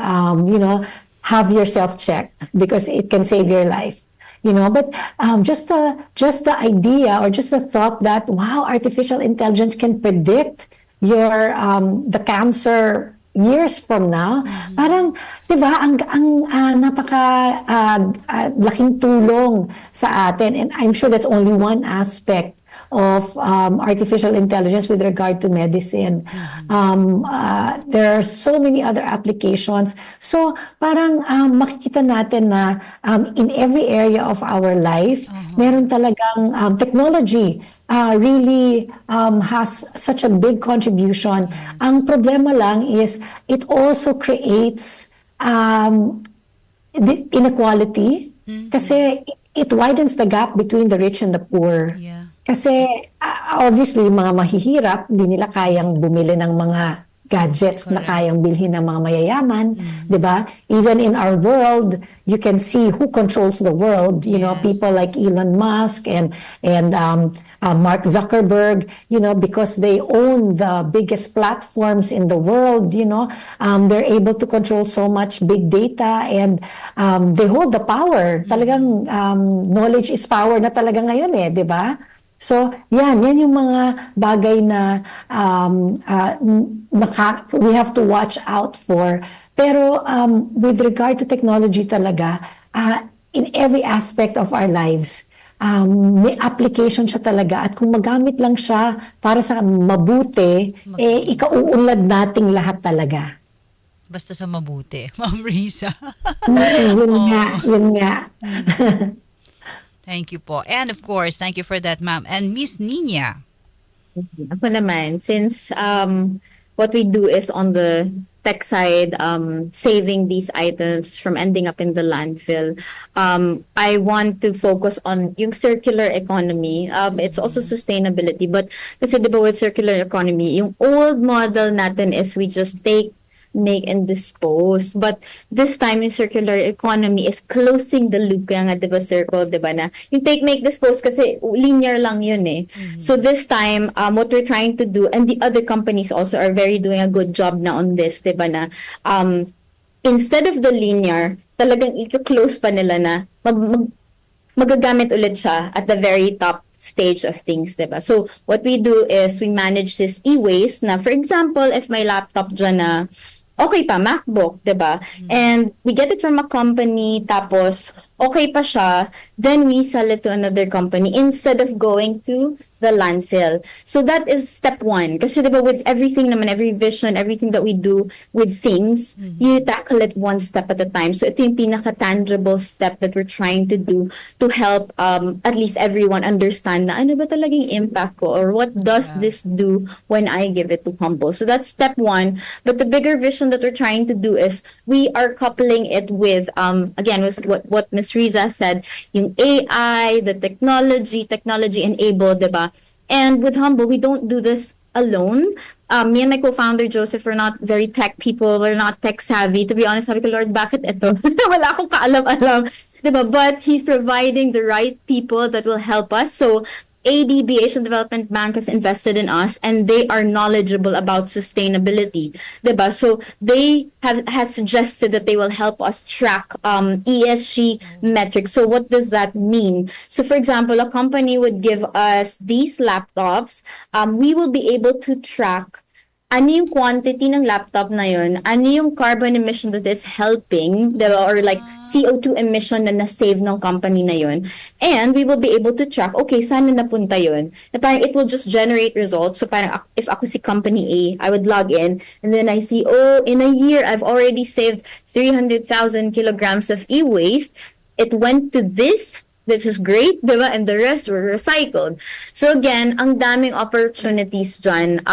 have yourself checked, because it can save your life. But just the idea or just the thought that, wow, artificial intelligence can predict your the cancer years from now, parang, diba, ang napaka laking tulong sa atin. And I'm sure that's only one aspect of artificial intelligence with regard to medicine. There are so many other applications. So parang makikita natin na in every area of our life, meron talagang technology really has such a big contribution. Ang problema lang is it also creates the inequality kasi it widens the gap between the rich and the poor. Kasi obviously mga mahihirap, hindi nila kayang bumili ng mga gadgets na kayang bilhin ng mga mayayaman, 'di ba? Even in our world, you can see who controls the world. You know, people like Elon Musk and Mark Zuckerberg. You know, because they own the biggest platforms in the world. You know, they're able to control so much big data and they hold the power. Talagang knowledge is power na talaga ngayon, 'di ba? So, yan yung mga bagay na we have to watch out for. Pero with regard to technology talaga, in every aspect of our lives, may application siya talaga. At kung magamit lang siya para sa mabuti, ikauunlad nating lahat talaga. Basta sa mabuti, Ma'am Risa. Yun nga. Thank you po. And of course, thank you for that, ma'am. And Miss Nina. Ako naman, since what we do is on the tech side, saving these items from ending up in the landfill, I want to focus on yung circular economy. It's also sustainability. But kasi diba with circular economy, yung old model natin is we just take, make, and dispose. But this time, yung circular economy is closing the loop. Kaya nga, diba, circle, diba, na yung take, make, dispose kasi linear lang yun eh. So this time, what we're trying to do, and the other companies also are doing a good job na on this, diba, na instead of the linear, talagang i-close pa nila na magagamit ulit siya at the very top stage of things, diba? So, what we do is we manage this e-waste na, for example, if my laptop dyan na okay pa, MacBook, diba? And we get it from a company, tapos okay pa siya, then we sell it to another company instead of going to the landfill. So that is step one. Kasi diba with everything naman, every vision, everything that we do with things, you tackle it one step at a time. So ito yung pinaka-tangible step that we're trying to do to help at least everyone understand na ano ba talagang impact ko or what does this do when I give it to Humble. So that's step one. But the bigger vision that we're trying to do is we are coupling it with, again, with what Ms. Riza said, yung AI, the technology-enabled, diba? And with Humble, we don't do this alone. Me and my co-founder, Joseph, we're not very tech people. We're not tech savvy. To be honest, sabi ko, Lord, bakit ito? Wala akong kaalam-alam. Diba? But He's providing the right people that will help us. So, ADB, Asian Development Bank, has invested in us and they are knowledgeable about sustainability. Diba? So they has suggested that they will help us track ESG metrics. So what does that mean? So for example, a company would give us these laptops. We will be able to track ano yung quantity ng laptop na yun, ano yung carbon emission that is helping, diba? Or like CO2 emission na na-save ng company na yun. And we will be able to track, okay, saan na napunta yun? Na parang it will just generate results. So parang if ako si company A, I would log in and then I see, oh, in a year, I've already saved 300,000 kilograms of e-waste. It went to this is great, diba? And the rest were recycled. So again, ang daming opportunities dyan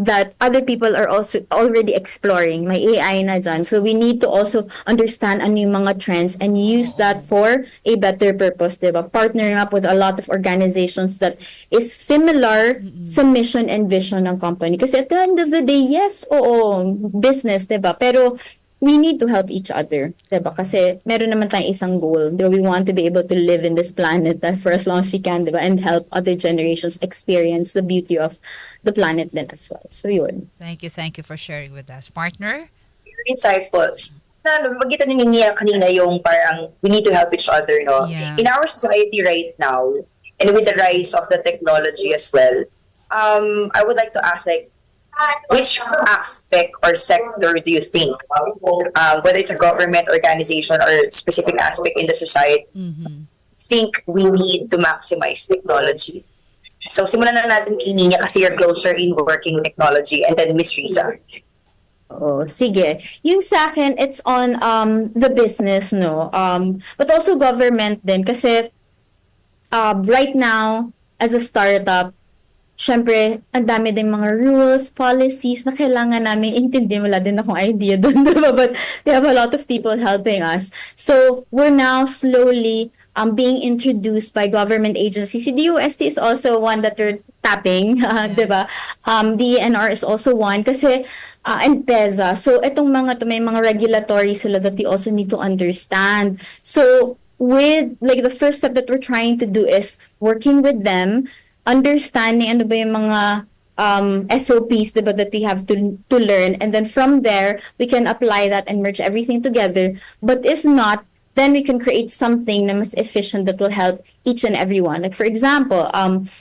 that other people are also already exploring. May AI na dyan. So we need to also understand ano yung mga trends and use that for a better purpose, diba? Partnering up with a lot of organizations that is similar sa mission and vision ng company. Kasi at the end of the day, yes, business, diba? Pero we need to help each other, diba? Kasi meron naman tayong isang goal. Diba? We want to be able to live in this planet for as long as we can, diba? And help other generations experience the beauty of the planet then as well. So yun. Thank you for sharing with us. Partner? Very insightful. Magkita ni Nia kanina yung parang we need to help each other, no? Yeah. In our society right now, and with the rise of the technology as well, I would like to ask, like, which aspect or sector do you think, whether it's a government organization or specific aspect in the society, think we need to maximize technology? So simulan na natin kay Nina kasi you're closer in working with technology, and then Miss Riza. Oh, sige. Yung sa akin, it's on the business, no? But also government din kasi right now, as a startup, syempre, ang dami din mga rules, policies na kailangan namin intindihan. Wala din akong idea doon, diba? But we have a lot of people helping us. So, we're now slowly being introduced by government agencies. Si DOST is also one that we're tapping, diba? DNR is also one kasi and PEZA. So, itong mga to may mga regulatory sila that we also need to understand. So, with like the first step that we're trying to do is working with them, understanding ano ba yung mga SOPs diba, that we have to learn, and then from there we can apply that and merge everything together. But if not, then we can create something na mas efficient that will help each and every one. Like for example,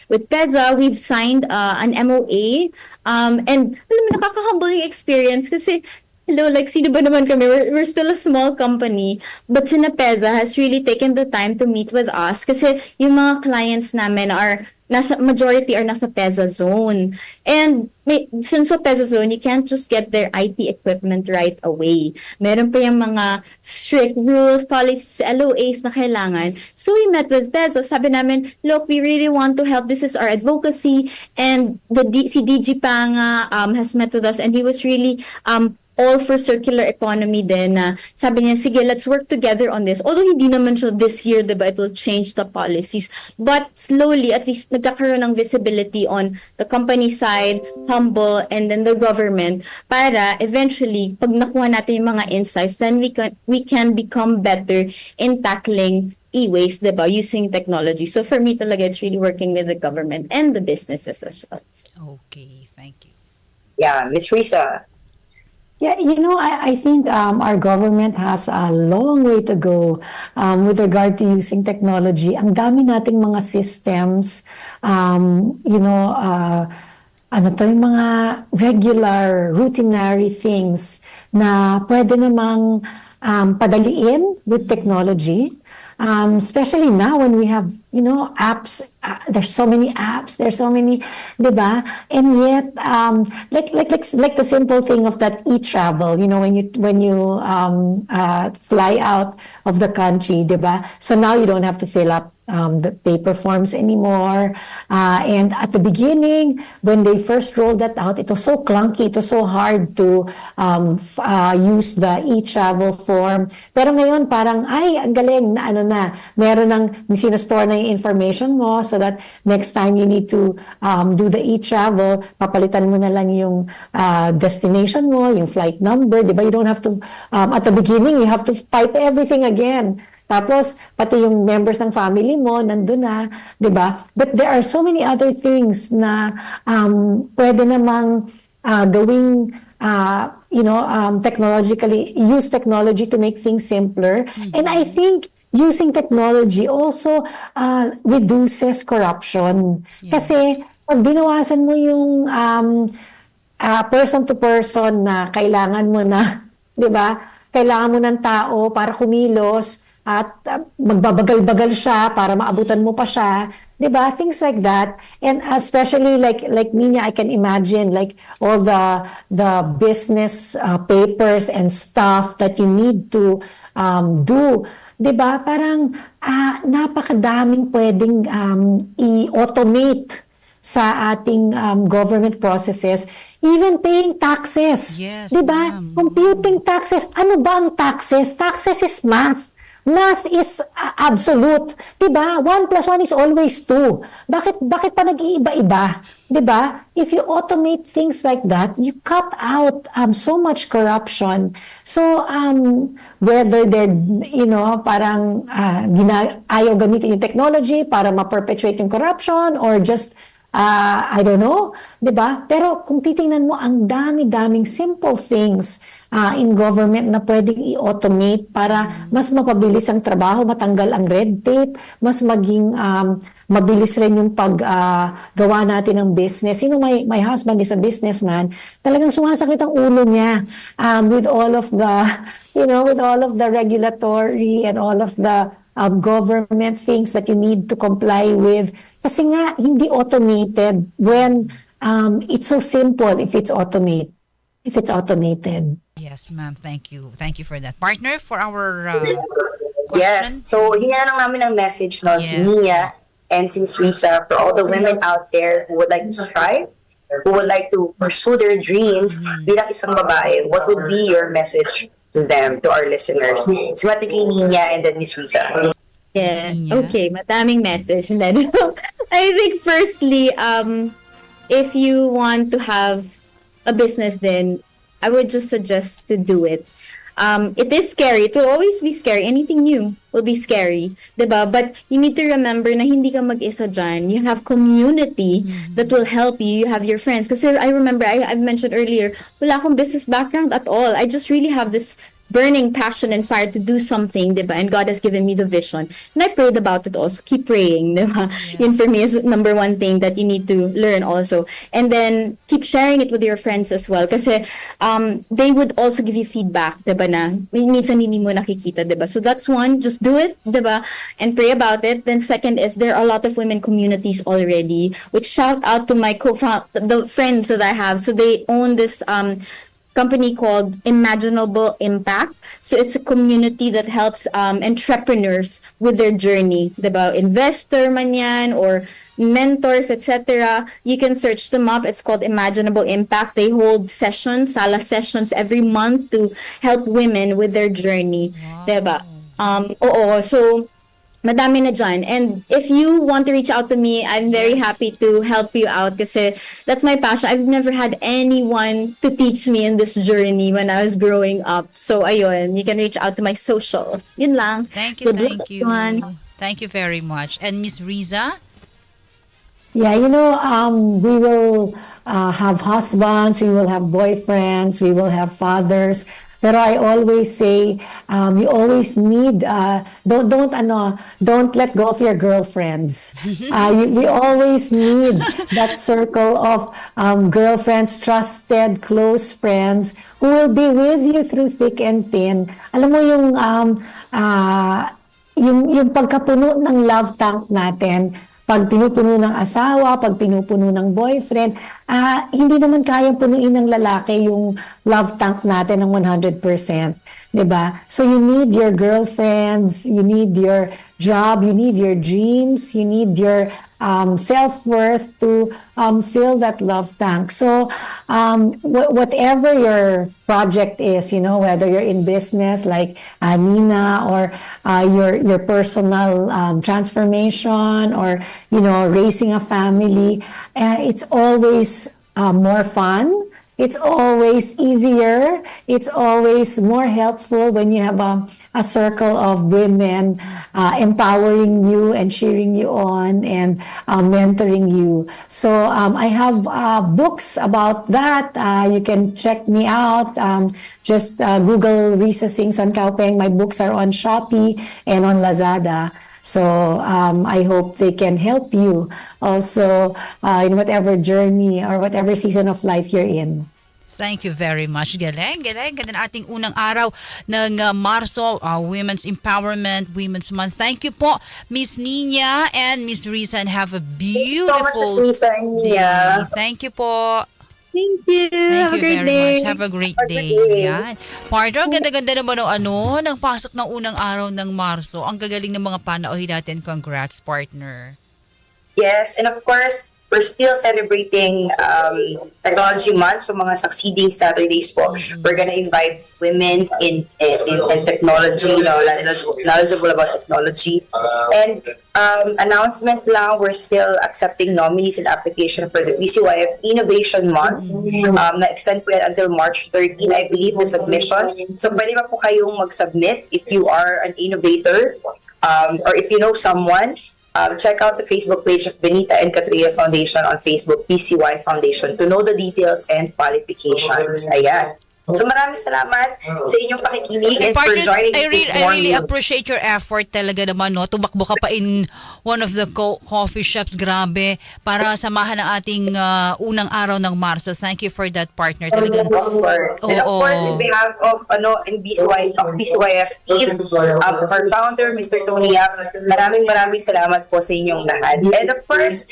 with PEZA, we've signed an MOA, and alam mo, nakaka-humble yung experience kasi hello, like sino ba naman kami? We're still a small company, but Sina PEZA has really taken the time to meet with us kasi yung mga clients namin are majority are nasa PEZA zone. And since sa PEZA zone, you can't just get their IT equipment right away. Meron pa yung mga strict rules, policies, LOAs na kailangan. So we met with PEZA. Sabi namin, look, we really want to help. This is our advocacy. And si DG pa nga has met with us, and he was really all for circular economy din na sabi niya, sige, let's work together on this. Although hindi naman siya this year, diba, it will change the policies. But slowly, at least nagkakaroon ng visibility on the company side, humble, and then the government para eventually, pag nakuha natin yung mga insights, then we can become better in tackling e-waste, diba, using technology. So for me talaga, it's really working with the government and the businesses as well. Okay, thank you. Yeah, Miss Risa. Yeah, I think our government has a long way to go with regard to using technology. Ang dami nating mga systems, yung mga regular, routinary things na pwede namang padaliin with technology. Especially now when we have, apps, there's so many apps, there's so many, diba? And yet, like the simple thing of that e-travel, when you fly out of the country, diba? So now you don't have to fill up the paper forms anymore. And at the beginning, when they first rolled that out, it was so clunky, it was so hard to use the e-travel form. Pero ngayon, parang, ang galing na meron ng sinostore na yung information mo so that next time you need to do the e-travel, papalitan mo na lang yung destination mo, yung flight number, di ba? You don't have to, at the beginning, you have to type everything again. Tapos, pati yung members ng family mo, nandun na, di ba? But there are so many other things na pwede namang gawing, technologically, use technology to make things simpler. Mm-hmm. And I think using technology also reduces corruption. Yeah. Kasi, pag binawasan mo yung person to person na kailangan mo na, di ba? Kailangan mo ng tao para kumilos, at magbabagal-bagal siya para maabutan mo pa siya, 'di ba? Things like that. And especially like Nina, I can imagine like all the business papers and stuff that you need to do, 'di ba? Parang napakadaming pwedeng i-automate sa ating government processes, even paying taxes. Yes, 'di ba? Computing taxes. Ano ba ang taxes? Taxes is math. Math is absolute. Diba? 1 + 1 is always 2. Bakit pa nag-iiba-iba? Diba? If you automate things like that, you cut out so much corruption. So, whether they're, parang ayaw gamitin yung technology para ma-perpetuate yung corruption or just, I don't know, diba? Pero kung titingnan mo, ang dami-daming simple things in government na pwedeng i-automate para mas mapabilis ang trabaho, matanggal ang red tape, mas maging mabilis rin yung paggawa natin ng business. My husband is a businessman. Talagang sumasakit ang ulo niya with all of the, with all of the regulatory and all of the government things that you need to comply with. Kasi nga, hindi automated when it's so simple if it's automated. Yes, ma'am. Thank you. Thank you for that. Partner, for our question. Yes. So, hinga lang namin ang message, no, si Nia and si Miss Risa, for all the women out there who would like to strive, who would like to pursue their dreams bilang isang babae. What would be your message to them, to our listeners? Simati kay Nia and then Miss Risa. Yeah. Okay, madaming message. And then, I think firstly, if you want to have a business, then I would just suggest to do it. It is scary. It will always be scary. Anything new will be scary, diba? But you need to remember na hindi ka mag-isa dyan. You have community that will help you. You have your friends. Kasi I remember, I mentioned earlier, wala akong business background at all. I just really have this burning passion and fire to do something, diba? And God has given me the vision. And I prayed about it also. Keep praying, diba? Yun for me is number one thing that you need to learn also. And then, keep sharing it with your friends as well. Kasi, they would also give you feedback, diba na? Minsan hindi mo nakikita, diba? So that's one, just do it, diba? And pray about it. Then second is, there are a lot of women communities already, which shout out to my the friends that I have. So they own this, company called Imaginable Impact. So it's a community that helps entrepreneurs with their journey, diba? Investor man yan or mentors, etc. You can search them up. It's called Imaginable Impact. They hold sessions, sala sessions every month to help women with their journey, diba? So madami na dyan. And if you want to reach out to me, I'm very happy to help you out kasi that's my passion. I've never had anyone to teach me in this journey when I was growing up. So, ayun, you can reach out to my socials. Yun lang. Thank you, thank you. Thank you very much. And Miss Riza? Yeah, we will have husbands, we will have boyfriends, we will have fathers. Pero I always say, you always need, don't let go of your girlfriends. We always need that circle of girlfriends, trusted, close friends who will be with you through thick and thin. Alam mo yung pagkapuno ng love tank natin, pag pinupuno ng asawa, pag pinupuno ng boyfriend, hindi naman kayang punuin ng lalaki yung love tank natin ng 100%. Diba? So you need your girlfriends, you need your job, you need your dreams, you need your self-worth to fill that love tank. So whatever your project is, whether you're in business like Nina or your personal transformation or, raising a family, it's always more fun. It's always easier. It's always more helpful when you have a circle of women empowering you and cheering you on and mentoring you. So I have books about that. You can check me out. Just Google Risa Sings on Kaupeng. My books are on Shopee and on Lazada. So I hope they can help you also in whatever journey or whatever season of life you're in. Thank you very much. Galing. Ganda na ating unang araw ng Marso, Women's Empowerment, Women's Month. Thank you po, Miss Nina and Miss Risa, and have a beautiful day. Thank you po. Thank you. Thank Have you a great very day. much. Have a great day. Yan. Partner, ang ganda-ganda naman ng pasok ng unang araw ng Marso. Ang gagaling ng mga panauhin natin. Congrats, partner. Yes, and of course, we're still celebrating Technology Month, so mga succeeding Saturdays po. We're gonna invite women in technology, knowledgeable about technology. And announcement lang, we're still accepting nominees and application for the PCYF Innovation Month. Na-extend po yan until March 13, I believe, the submission. So pwede pa po kayong mag-submit if you are an innovator or if you know someone. Check out the Facebook page of Benita and Katria Foundation on Facebook, PCY Foundation, to know the details and qualifications. Ayan. So maraming salamat sa inyong pakikinig and for Partners, joining I this really morning. appreciate your effort talaga naman, no? Tumakbo ka pa in one of the coffee shops, grabe, para samahan ang ating unang araw ng Marso. Thank you for that, partner. Talagang, Of course. And of course, in behalf of BCYF team, our founder, Mr. Tony Yap, maraming salamat po sa inyong lahat. And of course,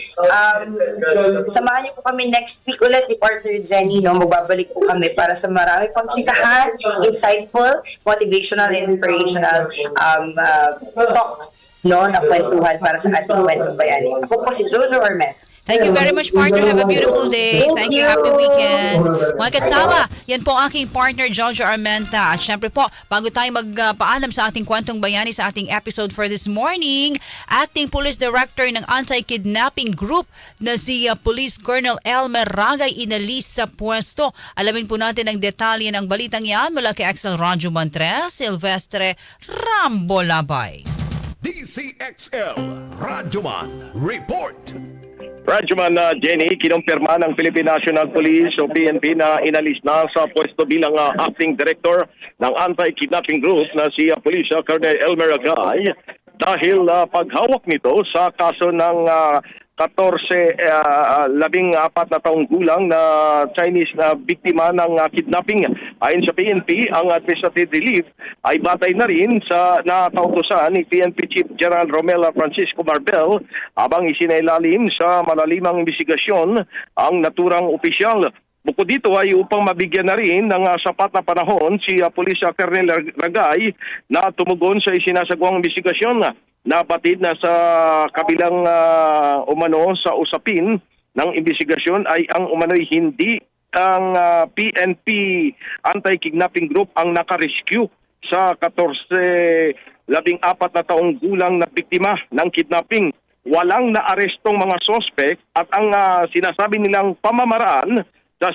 samahan niyo po kami next week ulit ni partner Jenny, no? Magbabalik po kami para sa marami pang chikahan, insightful, motivational, inspirational talks, no, na kwentuhan para sa ating kwentong bayani. Ako po si Jojo Armenta. thank you very much, partner. Have a beautiful day. Thank you. Happy weekend. Mga kasama, yan po ang aking partner, Jojo Armenta. At syempre po, bago tayo magpaalam sa ating kwentong bayani sa ating episode for this morning, Acting Police Director ng Anti-Kidnapping Group na si Police Colonel Elmer Ragay inalis sa pwesto. Alamin po natin ang detalye ng balitang yan mula kay XL Radyo Montres, Silvestre Rambolabay. DZXL Radyoman Report. Radyoman Jenny, kinumpirma ng Philippine National Police o PNP na inalis na sa pwesto bilang acting director ng anti-kidnapping group na si Police Colonel Elmer Ragay dahil paghawak nito sa kaso ng 14 na taong gulang na Chinese na biktima ng kidnapping. Ayon sa PNP, ang administrative relief ay batay na rin sa nakautusan ni PNP Chief General Romela Francisco Marbel habang isinailalim sa malalimang investigasyon ang naturang opisyal. Bukod dito ay upang mabigyan na rin ng sapat na panahon si Police Colonel Ragay na tumugon sa isinasagawang investigasyon. Nabatid na sa kabilang umano sa usapin ng investigasyon ay ang umano'y hindi ang PNP Anti-Kidnapping Group ang nakarescue sa 14 na taong gulang na biktima ng kidnapping. Walang naarestong mga suspect at ang sinasabi nilang pamamaraan sa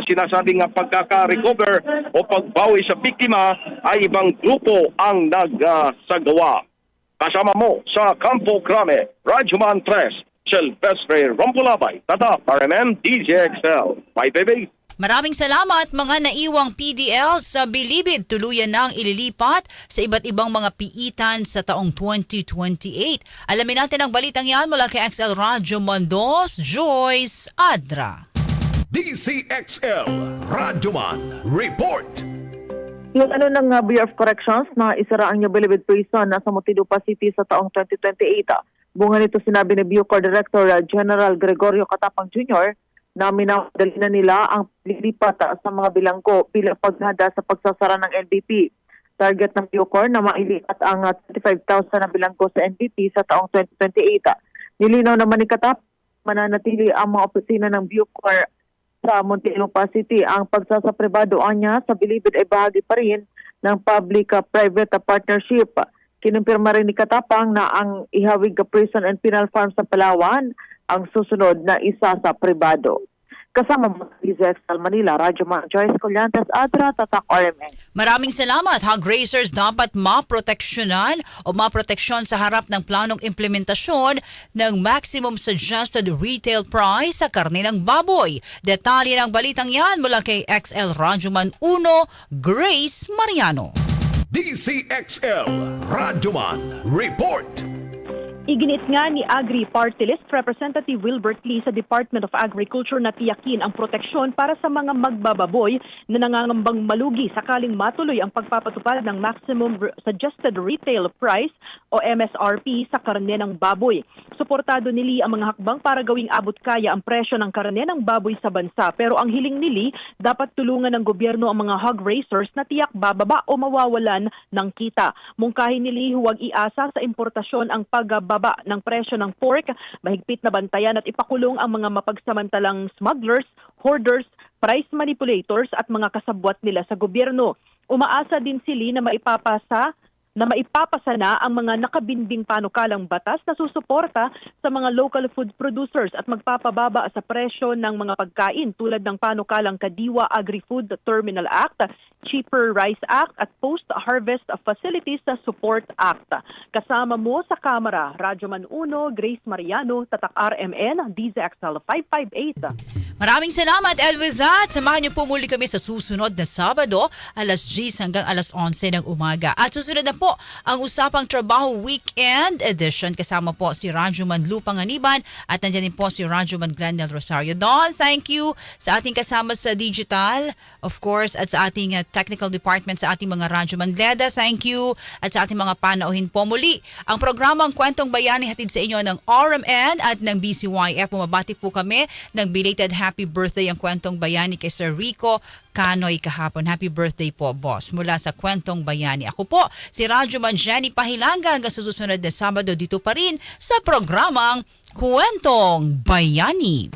sinasabing pagkaka-recover o pagbawi sa biktima ay ibang grupo ang nagsagawa. Kasama mo sa Campo Crame, Radyoman 3, Silvestre Rambolabay, Tata, RMN, DZXL. Bye, baby! Maraming salamat mga naiwang PDL sa Bilibid. Tuluyan nang ililipat sa iba't ibang mga piitan sa taong 2028. Alamin natin ang balitang yan mula kay XL Radyo Mondos, Joyce Adra. DZXL Radyoman Report. Yung ng Bureau of Corrections na isara ang New Bilibid Prison na sa Muntinlupa City sa taong 2028. Bunga nito sinabi ni Bucor Director General Gregorio Catapang Jr. na minamadali na nila ang lilipat sa mga bilanggo bilang paghanda sa pagsasara ng NBP. Target ng Bucor na mailipat ang 25,000 na bilanggo sa NBP sa taong 2028. Nilinaw naman ni Catapang mananatili ang mga opisina ng Bucor sa Muntinlupa City. Ang pagsasapribado niya sa Bilibid ay bahagi pa rin ng public-private partnership. Kinumpirma rin ni Katapang na ang ihawig prison and penal farm sa Palawan ang susunod na isa sa pribado. Kasama mo sa DZXL Manila, Radyo Man Joyce Collantes, Adra, Tatak RMN. Maraming salamat. Hog racers dapat maproteksyonan o maproteksyon sa harap ng planong implementasyon ng maximum suggested retail price sa karne ng baboy. Detalye ng balitang yan mula kay XL Radyoman 1, Grace Mariano. DZXL Radyoman Report. Iginit nga ni Agri Party List Representative Wilbert Lee sa Department of Agriculture na tiyakin ang proteksyon para sa mga magbababoy na nangangambang malugi sakaling matuloy ang pagpapatupad ng Maximum Suggested Retail Price o MSRP sa karne ng baboy. Suportado ni Lee ang mga hakbang para gawing abot kaya ang presyo ng karne ng baboy sa bansa. Pero ang hiling ni Lee, dapat tulungan ng gobyerno ang mga hog raisers na tiyak bababa o mawawalan ng kita. Mungkahin ni Lee huwag iasa sa importasyon ang pagbaba ng presyo ng pork, mahigpit na bantayan at ipakulong ang mga mapagsamantalang smugglers, hoarders, price manipulators at mga kasabwat nila sa gobyerno. Umaasa din si Lee na maipapasa na ang mga nakabinbing panukalang batas na susuporta sa mga local food producers at magpapababa sa presyo ng mga pagkain tulad ng panukalang Kadiwa Agri-Food Terminal Act, Cheaper Rice Act at Post-Harvest Facilities Support Act. Kasama mo sa Kamara, Radyoman Uno, Grace Mariano, Tatak RMN, DZXL 558. Maraming salamat, Elwizat. Samahan niyo po muli kami sa susunod na Sabado, alas 10 hanggang alas 11 ng umaga. At susunod na po ang Usapang Trabaho Weekend Edition. Kasama po si Radyoman Lu Panganiban at nandiyan din po si Radyoman Glenn Del Rosario. Don, thank you sa ating kasama sa digital, of course, at sa ating technical department, sa ating mga Radyoman. Leda, thank you. At sa ating mga panauhin po muli. Ang programang Kwentong Bayani hatid sa inyo ng RMN at ng BCYF. Bumabati po kami ng belated happy birthday ang Kwentong Bayani kay Sir Rico Canoy kahapon. Happy birthday po, boss. Mula sa Kwentong Bayani. Ako po, si Radyoman Jenny Pahilanga hanggang sa susunod na Sabado dito pa rin sa programang Kwentong Bayani.